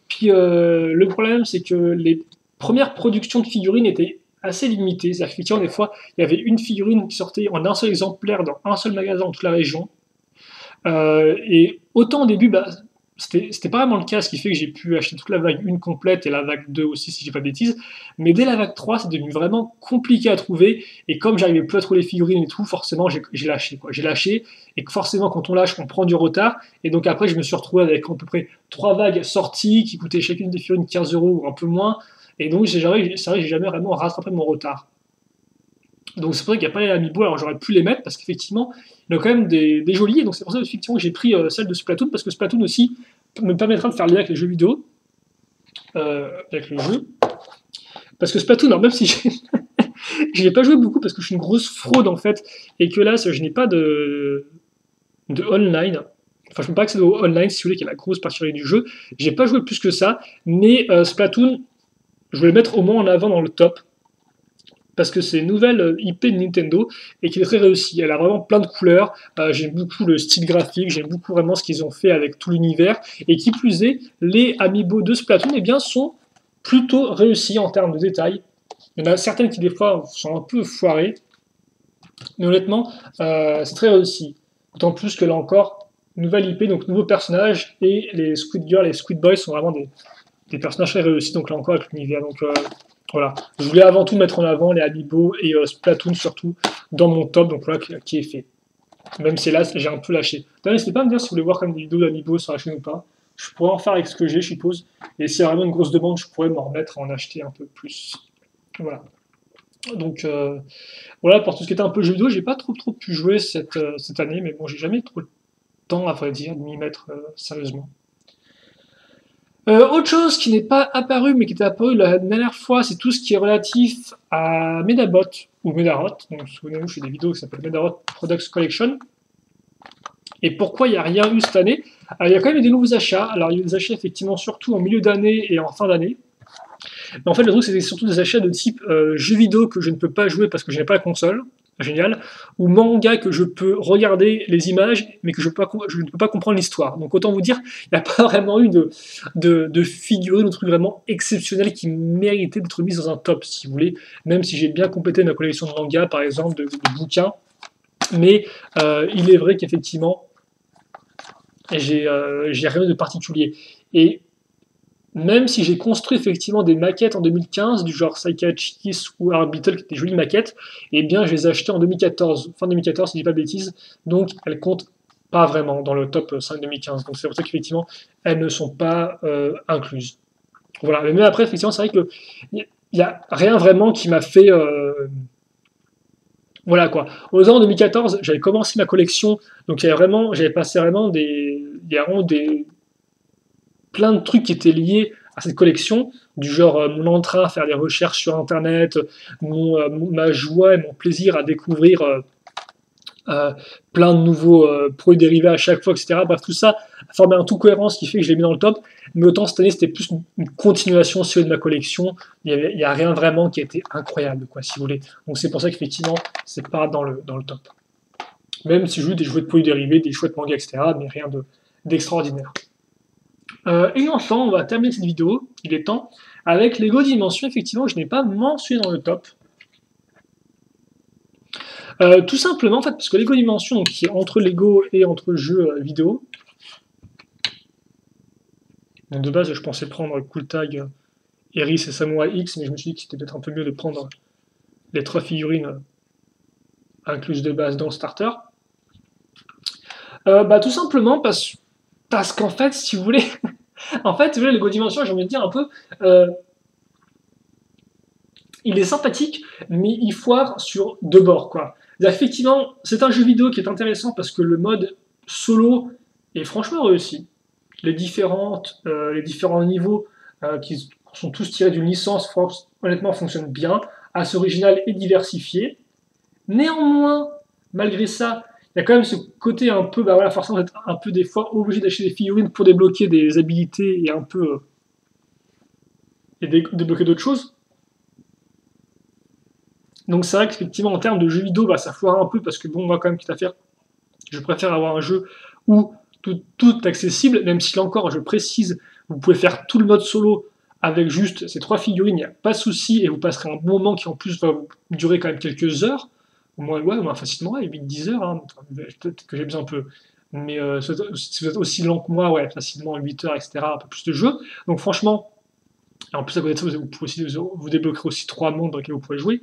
Puis le problème, c'est que les premières productions de figurines étaient assez limitées. C'est-à-dire qu'effectivement, des fois, il y avait une figurine qui sortait en un seul exemplaire dans un seul magasin dans toute la région. Et autant au début, bah, c'était pas vraiment le cas, ce qui fait que j'ai pu acheter toute la vague 1 complète et la vague 2 aussi, si j'ai pas de bêtises. Mais dès la vague 3, c'est devenu vraiment compliqué à trouver. Et comme j'arrivais plus à trouver les figurines et tout, forcément, j'ai lâché, quoi. J'ai lâché. Et que forcément, quand on lâche, on prend du retard. Et donc après, je me suis retrouvé avec à peu près 3 vagues sorties qui coûtaient chacune des figurines 15 € ou un peu moins. Et donc, c'est vrai que j'ai jamais vraiment rattrapé mon retard. Donc c'est pour ça qu'il n'y a pas les Amiibo, alors j'aurais pu les mettre parce qu'effectivement, il y a quand même des jolis, et donc c'est pour ça effectivement que j'ai pris celle de Splatoon, parce que Splatoon aussi me permettra de faire le lien avec les jeux vidéo, avec le jeu. Parce que Splatoon, alors même si je n'ai pas joué beaucoup parce que je suis une grosse fraude en fait, et que là je n'ai pas de online, enfin je ne peux pas accéder au online si vous voulez, qui est la grosse particularité du jeu, j'ai pas joué plus que ça, mais Splatoon, je vais le mettre au moins en avant dans le top, parce que c'est une nouvelle IP de Nintendo et qui est très réussie. Elle a vraiment plein de couleurs, j'aime beaucoup le style graphique, j'aime beaucoup vraiment ce qu'ils ont fait avec tout l'univers, et qui plus est, les Amiibo de Splatoon eh bien, sont plutôt réussis en termes de détails. Il y en a certaines qui des fois sont un peu foirées, mais honnêtement, c'est très réussi. D'autant plus que là encore, nouvelle IP, donc nouveaux personnages, et les Squid Girl et les Squid Boys sont vraiment des personnages très réussis, donc là encore avec l'univers. Donc voilà, je voulais avant tout mettre en avant les Amiibo et Splatoon surtout dans mon top, donc voilà qui est fait. Même si là j'ai un peu lâché. N'hésitez pas à me dire si vous voulez voir comme des vidéos d'Amiibo sur la chaîne ou pas. Je pourrais en faire avec ce que j'ai, je suppose. Et s'il y a vraiment une grosse demande, je pourrais m'en remettre à en acheter un peu plus. Voilà. Donc voilà pour tout ce qui était un peu jeu vidéo, j'ai pas trop pu jouer cette année, mais bon j'ai jamais trop le temps à vrai dire de m'y mettre sérieusement. Autre chose qui n'est pas apparu, mais qui était apparu la dernière fois, c'est tout ce qui est relatif à Medabot, ou Medarot. Donc, souvenez-vous, je fais des vidéos qui s'appellent Medarot Products Collection. Et pourquoi il n'y a rien eu cette année? Alors, il y a quand même eu des nouveaux achats. Alors, il y a eu des achats, effectivement, surtout en milieu d'année et en fin d'année. Mais en fait, le truc, c'était surtout des achats de type jeux vidéo que je ne peux pas jouer parce que je n'ai pas la console. Génial, ou manga que je peux regarder les images, mais que je ne peux pas comprendre l'histoire. Donc autant vous dire, il n'y a pas vraiment eu de figurines ou de trucs vraiment exceptionnels qui méritaient d'être mis dans un top, si vous voulez, même si j'ai bien complété ma collection de manga, par exemple, de bouquins. Mais il est vrai qu'effectivement, j'ai rien de particulier. Et même si j'ai construit effectivement des maquettes en 2015, du genre Psychiatrist ou Arbitle, qui étaient des jolies maquettes, eh bien je les ai achetées en 2014, fin 2014 si je dis pas de bêtises, donc elles comptent pas vraiment dans le top 5 2015. Donc c'est pour ça qu'effectivement elles ne sont pas incluses. Voilà, mais même après effectivement c'est vrai qu'il n'y a rien vraiment qui m'a fait... Voilà quoi. Aux ans 2014, j'avais commencé ma collection, donc j'avais passé vraiment plein de trucs qui étaient liés à cette collection, du genre mon entrain à faire des recherches sur internet, ma joie et mon plaisir à découvrir plein de nouveaux produits dérivés à chaque fois, etc. Bref, tout ça a formé un tout cohérent, ce qui fait que je l'ai mis dans le top. Mais autant cette année, c'était plus une continuation sur de ma collection. Il n'y a rien vraiment qui a été incroyable, quoi, si vous voulez. Donc c'est pour ça qu'effectivement, c'est pas dans le top. Même si je joue des jouets de produits dérivés, des chouettes mangas, etc., mais rien d'extraordinaire. Et enfin, on va terminer cette vidéo, il est temps, avec Lego Dimension, effectivement, je n'ai pas mentionné dans le top. Tout simplement, en fait, parce que Lego Dimension, donc, qui est entre Lego et entre jeux vidéo. Donc de base, je pensais prendre Cool Tag, Eris et Samurai X, mais je me suis dit que c'était peut-être un peu mieux de prendre les 3 figurines incluses de base dans le starter. Tout simplement parce qu'en fait, si vous voulez, Lego Dimension, j'ai envie de dire un peu, il est sympathique, mais il foire sur 2 bords, quoi. Effectivement, c'est un jeu vidéo qui est intéressant parce que le mode solo est franchement réussi. Les différents niveaux qui sont tous tirés d'une licence, honnêtement, fonctionnent bien, assez original et diversifié. Néanmoins, malgré ça, il y a quand même ce côté un peu, bah voilà, forcément d'être un peu des fois obligé d'acheter des figurines pour débloquer des habilités et un peu débloquer d'autres choses. Donc c'est vrai qu'effectivement en termes de jeux vidéo, bah, ça foire un peu parce que bon, moi quand même, quitte à faire, je préfère avoir un jeu où tout est accessible, même si là encore, je précise, vous pouvez faire tout le mode solo avec juste ces 3 figurines, il n'y a pas de souci, et vous passerez un bon moment qui en plus va vous durer quand même quelques heures, au moins facilement, ouais, 8-10 heures, hein. Peut-être que j'ai besoin un peu. Mais si vous êtes aussi lent que moi, ouais, facilement 8 heures, etc., un peu plus de jeu. Donc franchement, en plus à côté de ça, vous pouvez aussi, vous débloquerez aussi 3 mondes dans lesquels vous pourrez jouer.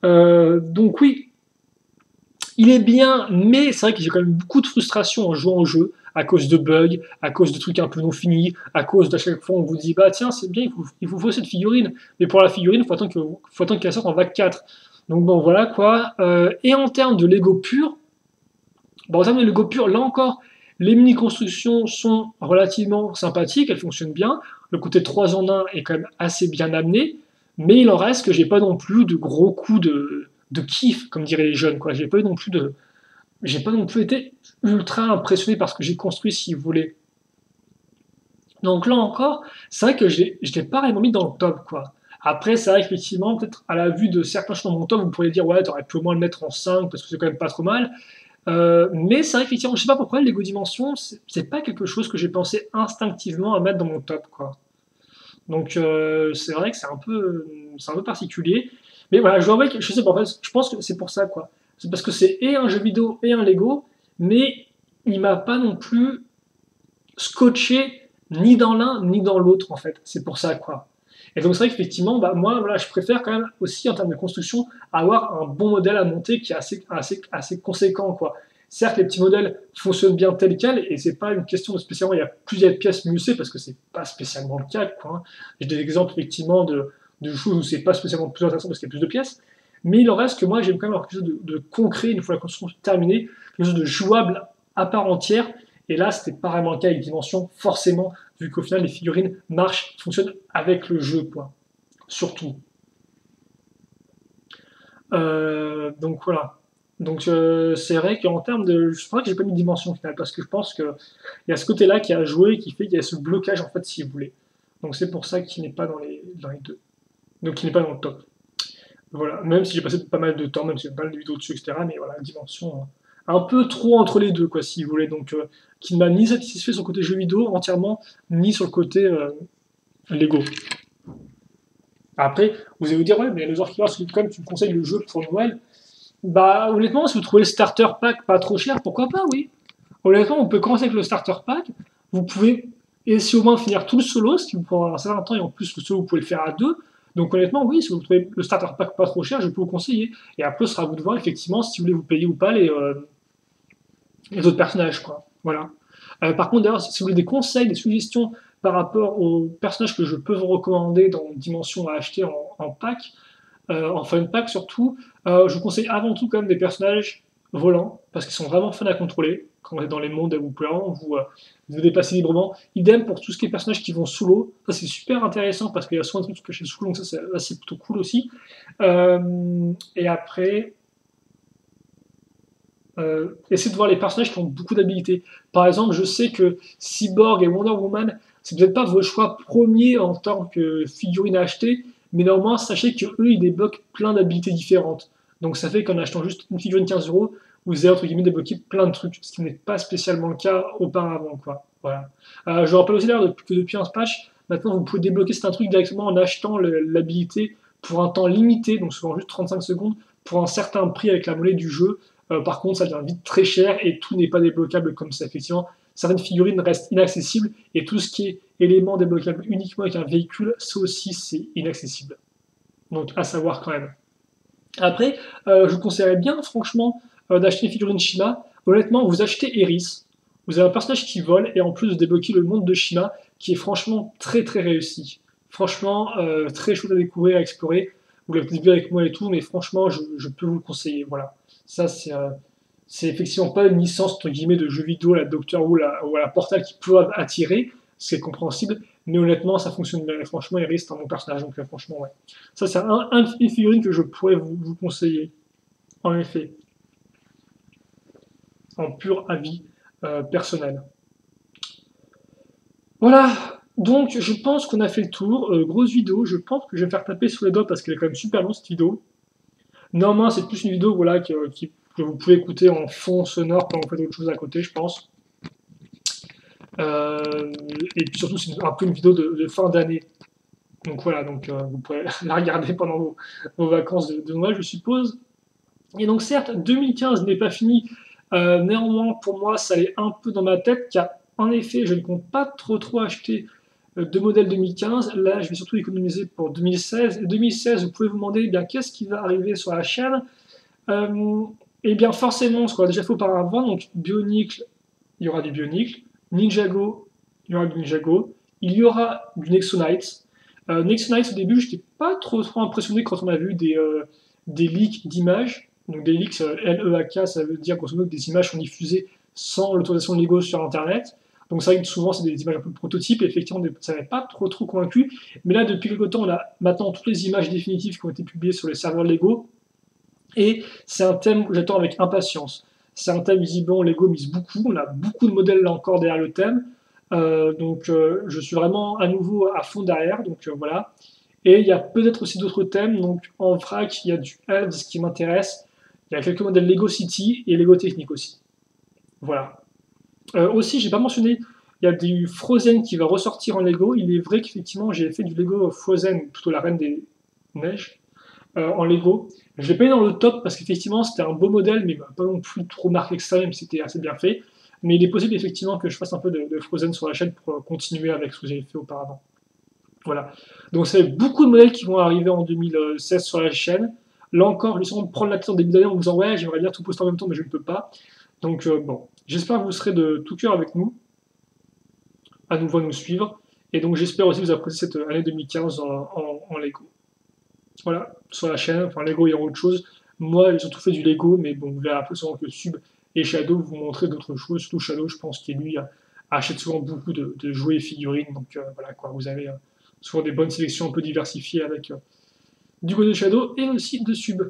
Donc oui, il est bien, mais c'est vrai que j'ai quand même beaucoup de frustration en jouant au jeu, à cause de bugs, à cause de trucs un peu non finis, à cause d'à chaque fois on vous dit bah tiens c'est bien, il vous faut cette figurine, mais pour la figurine, faut attendre qu'elle sorte en vague 4. Donc bon voilà quoi. Et en termes de Lego pur, bon, en termes de Lego pur, là encore, les mini-constructions sont relativement sympathiques, elles fonctionnent bien. Le côté 3 en 1 est quand même assez bien amené, mais il en reste que j'ai pas non plus de gros coups de kiff, comme diraient les jeunes, quoi. J'ai pas non plus été ultra impressionné par ce que j'ai construit, si vous voulez. Donc là encore, c'est vrai que je l'ai pas réellement mis dans le top, quoi. Après, c'est vrai qu'effectivement, peut-être à la vue de certains choses dans mon top, vous pourriez dire, ouais, t'aurais pu au moins le mettre en 5 parce que c'est quand même pas trop mal. Mais c'est vrai qu'effectivement, je sais pas pourquoi, Lego Dimension, c'est pas quelque chose que j'ai pensé instinctivement à mettre dans mon top, quoi. Donc c'est vrai que c'est un peu particulier. Mais voilà, je dois avouer que je sais pas, en fait, je pense que c'est pour ça, quoi. C'est parce que c'est et un jeu vidéo et un Lego, mais il m'a pas non plus scotché ni dans l'un ni dans l'autre, en fait. C'est pour ça, quoi. Et donc c'est vrai qu'effectivement, bah, moi, voilà, je préfère quand même aussi en termes de construction avoir un bon modèle à monter qui est assez conséquent, quoi. Certes, les petits modèles fonctionnent bien tel quel, et c'est pas une question de spécialement il y a plusieurs pièces mieux c'est parce que c'est pas spécialement le cas, quoi, hein. J'ai des exemples effectivement de choses où c'est pas spécialement plus intéressant parce qu'il y a plus de pièces, mais il en reste que moi j'aime quand même avoir quelque chose de concret une fois la construction terminée, quelque chose de jouable à part entière, et là c'était pas vraiment le cas avec Dimension, forcément, vu qu'au final les figurines marchent, fonctionnent avec le jeu, quoi, surtout. Donc voilà. Donc c'est vrai qu'en termes de. C'est vrai que j'ai pas mis de dimension au final, parce que je pense qu'il y a ce côté-là qui a joué, qui fait qu'il y a ce blocage en fait, si vous voulez. Donc c'est pour ça qu'il n'est pas dans les deux. Donc il n'est pas dans le top. Voilà. Même si j'ai passé pas mal de temps, même si j'ai pas mal de vidéos dessus, etc. Mais voilà, dimension un peu trop entre les deux, quoi, si vous voulez. Donc qui ne m'a ni satisfait sur le côté jeu vidéo entièrement, ni sur le côté Lego. Après, vous allez vous dire, ouais, mais les joueurs qui quand même, tu me conseilles le jeu pour Noël. Bah, honnêtement, si vous trouvez le starter pack pas trop cher, pourquoi pas, oui. Honnêtement, on peut commencer avec le starter pack. Vous pouvez essayer au moins de finir tout le solo, ce qui vous prendra un certain temps, et en plus, le solo, vous pouvez le faire à deux. Donc, honnêtement, oui, si vous trouvez le starter pack pas trop cher, je peux vous conseiller. Et après, ce sera à vous de voir, effectivement, si vous voulez vous payer ou pas les autres personnages, quoi. Voilà. Par contre, d'ailleurs, si vous voulez des conseils, des suggestions par rapport aux personnages que je peux vous recommander dans Dimension à acheter en pack, en fun pack surtout, je vous conseille avant tout quand même des personnages volants, parce qu'ils sont vraiment fun à contrôler. Quand vous êtes dans les mondes, vous pouvez vraiment vous déplacer librement. Idem pour tout ce qui est personnages qui vont sous l'eau. Ça, c'est super intéressant parce qu'il y a souvent des trucs cachés sous l'eau, donc ça, c'est plutôt cool aussi. Et après, essayez de voir les personnages qui ont beaucoup d'habilités. Par exemple, je sais que Cyborg et Wonder Woman, c'est peut-être pas vos choix premiers en tant que figurine à acheter, mais néanmoins, sachez qu'eux, ils débloquent plein d'habilités différentes. Donc ça fait qu'en achetant juste une figurine 15 euros, vous allez entre guillemets débloquer plein de trucs, ce qui n'est pas spécialement le cas auparavant, quoi. Voilà. Je vous rappelle aussi d'ailleurs que depuis un patch, maintenant vous pouvez débloquer certains trucs directement en achetant l'habilité pour un temps limité, donc souvent juste 35 secondes, pour un certain prix avec la monnaie du jeu. Par contre, ça devient vite très cher et tout n'est pas débloquable comme ça. Effectivement, certaines figurines restent inaccessibles et tout ce qui est élément débloquable uniquement avec un véhicule, ça aussi c'est inaccessible. Donc à savoir quand même. Après, je vous conseillerais bien franchement d'acheter une figurine Shima. Honnêtement, vous achetez Eris, vous avez un personnage qui vole et en plus de débloquer le monde de Shima qui est franchement très très réussi. Franchement, très chouette à découvrir, à explorer. Vous l'avez peut-être vu avec moi et tout, mais franchement, je peux vous le conseiller. Voilà. Ça, c'est effectivement pas une licence entre guillemets de jeu vidéo, la Doctor Who ou la Portal qui peut attirer, ce qui est compréhensible, mais honnêtement, ça fonctionne bien. Et franchement, il reste un bon personnage, donc franchement, ouais. Ça, c'est une figurine que je pourrais vous conseiller, en effet, en pur avis personnel. Voilà, donc je pense qu'on a fait le tour. Grosse vidéo, je pense que je vais me faire taper sur les doigts parce qu'elle est quand même super longue cette vidéo. Néanmoins, c'est plus une vidéo voilà, que vous pouvez écouter en fond sonore quand vous faites autre chose à côté, je pense. Et puis surtout, c'est un peu une vidéo de fin d'année. Donc voilà, donc vous pourrez la regarder pendant vos vacances de Noël, je suppose. Et donc certes, 2015 n'est pas fini. Néanmoins, pour moi, ça allait un peu dans ma tête, car en effet, je ne compte pas trop acheter de modèle 2015. Là, je vais surtout économiser pour 2016. Et 2016, vous pouvez vous demander, eh bien, qu'est-ce qui va arriver sur la chaîne. Eh bien, forcément, ce qu'on a déjà fait auparavant, donc Bionicle, il y aura du Bionicle. Ninjago, il y aura du Ninjago. Il y aura du Nexo-Knights. Nexo-Knights, au début, je n'étais pas trop impressionné quand on a vu des leaks d'images. Donc des leaks, LEAK, ça veut dire grosso modo que des images sont diffusées sans l'autorisation de Lego sur Internet. Donc c'est vrai que souvent c'est des images un peu prototypes, et effectivement ça n'avait pas trop convaincu. Mais là, depuis quelque temps, on a maintenant toutes les images définitives qui ont été publiées sur les serveurs Lego. Et c'est un thème que j'attends avec impatience. C'est un thème visiblement Lego mise beaucoup. On a beaucoup de modèles là encore derrière le thème. Donc je suis vraiment à nouveau à fond derrière. Donc voilà. Et il y a peut-être aussi d'autres thèmes. Donc en vrac, il y a du Elves qui m'intéresse. Il y a quelques modèles Lego City et Lego Technique aussi. Voilà. Aussi, j'ai pas mentionné, il y a du Frozen qui va ressortir en Lego. Il est vrai qu'effectivement, j'ai fait du Lego Frozen, plutôt la Reine des Neiges, en Lego. Je l'ai pas mis dans le top parce qu'effectivement, c'était un beau modèle, mais pas non plus trop marqué que ça, même si c'était assez bien fait. Mais il est possible effectivement que je fasse un peu de Frozen sur la chaîne pour continuer avec ce que j'avais fait auparavant. Voilà. Donc, c'est beaucoup de modèles qui vont arriver en 2016 sur la chaîne. Là encore, je vais prendre la tête en début d'année en me disant ouais, j'aimerais bien tout poster en même temps, mais je ne peux pas. Donc bon, j'espère que vous serez de tout cœur avec nous, à nouveau nous suivre. Et donc j'espère aussi que vous appréciez cette année 2015 en Lego. Voilà, sur la chaîne, enfin Lego et autre chose. Moi, j'ai surtout fait du Lego, mais bon, vous verrez un peu souvent que Sub et Shadow vous montrer d'autres choses. Surtout Shadow, je pense qu'il lui achète souvent beaucoup de jouets et figurines. Donc voilà quoi, vous avez souvent des bonnes sélections un peu diversifiées avec du côté de Shadow et aussi de Sub.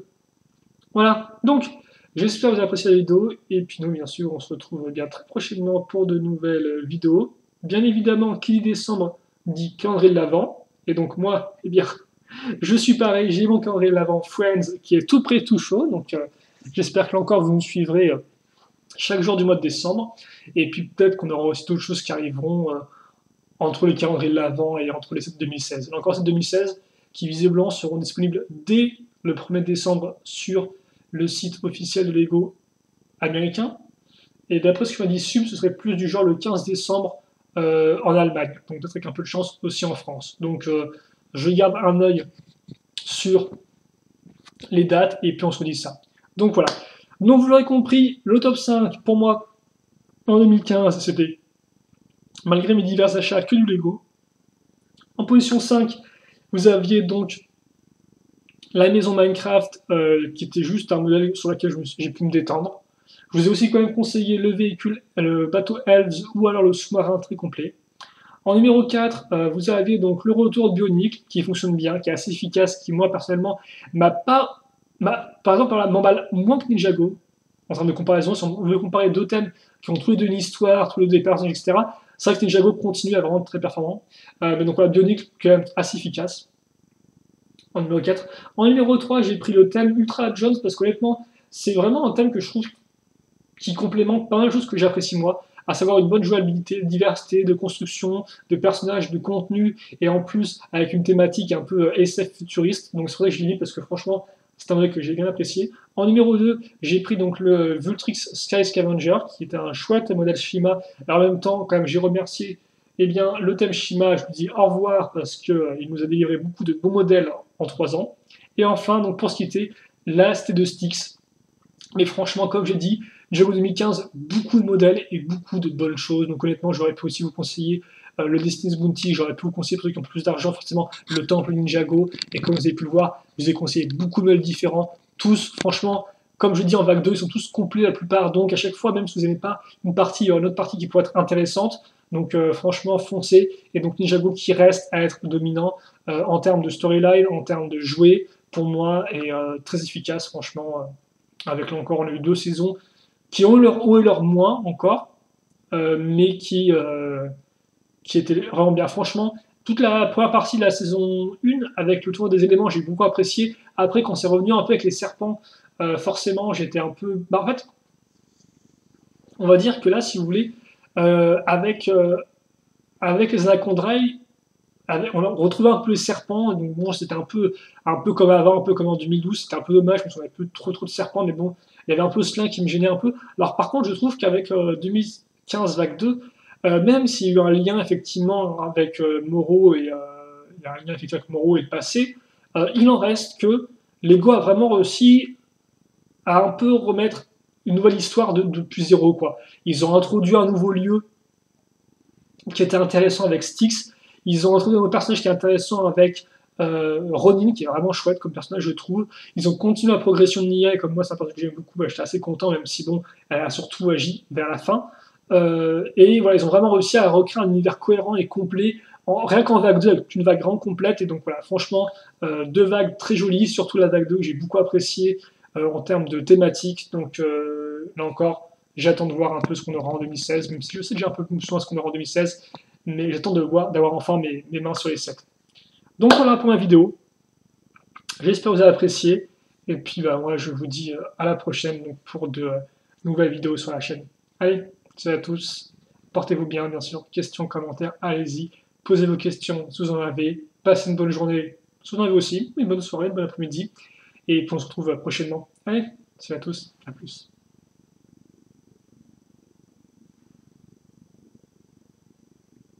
Voilà, donc j'espère que vous avez apprécié la vidéo, et puis nous bien sûr on se retrouve bien très prochainement pour de nouvelles vidéos. Bien évidemment, qui dit décembre dit calendrier de l'Avent, et donc moi, eh bien, je suis pareil, j'ai mon calendrier de l'Avent Friends qui est tout prêt, tout chaud, donc j'espère que là encore vous nous suivrez chaque jour du mois de décembre, et puis peut-être qu'on aura aussi d'autres choses qui arriveront entre les calendriers de l'Avent et entre les 7 2016. Là encore 7 2016 qui visiblement seront disponibles dès le 1er décembre sur le site officiel de Lego américain. Et d'après ce que m'a dit Sub, ce serait plus du genre le 15 décembre en Allemagne. Donc peut-être avec un peu de chance aussi en France. Donc je garde un œil sur les dates et puis on se dit ça. Donc voilà. Donc vous l'aurez compris, le top 5 pour moi en 2015 c'était, malgré mes divers achats, que du Lego. En position 5, vous aviez donc la maison Minecraft, qui était juste un modèle sur lequel j'ai pu me détendre. Je vous ai aussi quand même conseillé le véhicule, le bateau Elves ou alors le sous-marin très complet. En numéro 4, vous avez donc le retour de Bionicle qui fonctionne bien, qui est assez efficace, qui moi personnellement par exemple m'emballe moins que Ninjago en termes de comparaison. Si on veut comparer deux thèmes qui ont tous les deux une histoire, tous les deux des personnages, etc., c'est vrai que Ninjago continue à vraiment être très performant. Mais donc voilà, Bionicle quand même assez efficace. En numéro 4. En numéro 3, j'ai pris le thème Ultra Jones parce qu'honnêtement, c'est vraiment un thème que je trouve qui complémente pas mal de choses que j'apprécie moi, à savoir une bonne jouabilité, diversité de construction, de personnages, de contenu, et en plus avec une thématique un peu SF futuriste. Donc c'est pour ça que je l'ai mis parce que franchement, c'est un modèle que j'ai bien apprécié. En numéro 2, j'ai pris donc le Vultrix Sky Scavenger, qui était un chouette modèle Shima. Alors en même temps, quand même, j'ai remercié bien, le thème Shima, je vous dis au revoir parce qu'il nous a délivré beaucoup de bons modèles en 3 ans. Et enfin, donc pour se quitter, la ST de Styx. Mais franchement, comme j'ai dit, Ninjago 2015, beaucoup de modèles et beaucoup de bonnes choses. Donc honnêtement, j'aurais pu aussi vous conseiller le Destiny's Bounty, j'aurais pu vous conseiller pour ceux qui ont plus d'argent, forcément, le Temple Ninjago. Et comme vous avez pu le voir, je vous ai conseillé beaucoup de modèles différents. Tous, franchement, comme je dis en vague 2, ils sont tous complets la plupart, donc à chaque fois, même si vous n'aimez pas une partie, il y aura une autre partie qui pourrait être intéressante. Donc franchement, foncez. Et donc Ninjago qui reste à être dominant en termes de storyline, en termes de jouer, pour moi, est très efficace, franchement. Avec là encore, on a eu 2 saisons qui ont eu leur haut et leur moins encore, mais qui étaient vraiment bien. Franchement, toute la première partie de la saison 1, avec le tour des éléments, j'ai beaucoup apprécié. Après, quand c'est revenu un peu avec les serpents, forcément, j'étais un peu... Bah, en fait, on va dire que là, si vous voulez, avec les Anacondrail, on retrouvait un peu les serpents, donc bon, c'était un peu comme avant, un peu comme en 2012, c'était un peu dommage, parce qu'on avait plus trop de serpents, mais bon, il y avait un peu cela qui me gênait un peu. Alors par contre, je trouve qu'avec 2015 vague 2, même s'il y a eu un lien effectivement avec Moreau et il y a un lien effectivement avec Moreau et le passé, il en reste que Lego a vraiment réussi à un peu remettre une nouvelle histoire depuis zéro, quoi. Ils ont introduit un nouveau lieu qui était intéressant avec Styx. Ils ont introduit un autre personnage qui est intéressant avec Ronin, qui est vraiment chouette comme personnage, je trouve. Ils ont continué la progression de Nia, et comme moi, c'est un personnage que j'aime beaucoup, bah, j'étais assez content, même si bon, elle a surtout agi vers la fin. Et voilà, ils ont vraiment réussi à recréer un univers cohérent et complet, rien qu'en vague 2, avec une vague grande complète. Et donc voilà, franchement, 2 vagues très jolies, surtout la vague 2 que j'ai beaucoup apprécié en termes de thématique. Donc là encore, j'attends de voir un peu ce qu'on aura en 2016, même si je sais déjà un peu plus loin ce qu'on aura en 2016, mais j'attends d'avoir enfin mes mains sur les 7. Donc voilà pour ma vidéo. J'espère que vous avez apprécié. Et puis bah, moi je vous dis à la prochaine donc, pour de nouvelles vidéos sur la chaîne. Allez, salut à tous. Portez-vous bien, bien sûr. Questions, commentaires, allez-y. Posez vos questions si vous en avez. Passez une bonne journée si vous en avez aussi. Une bonne soirée, une bonne après-midi. Et puis on se retrouve prochainement. Allez, salut à tous. À plus.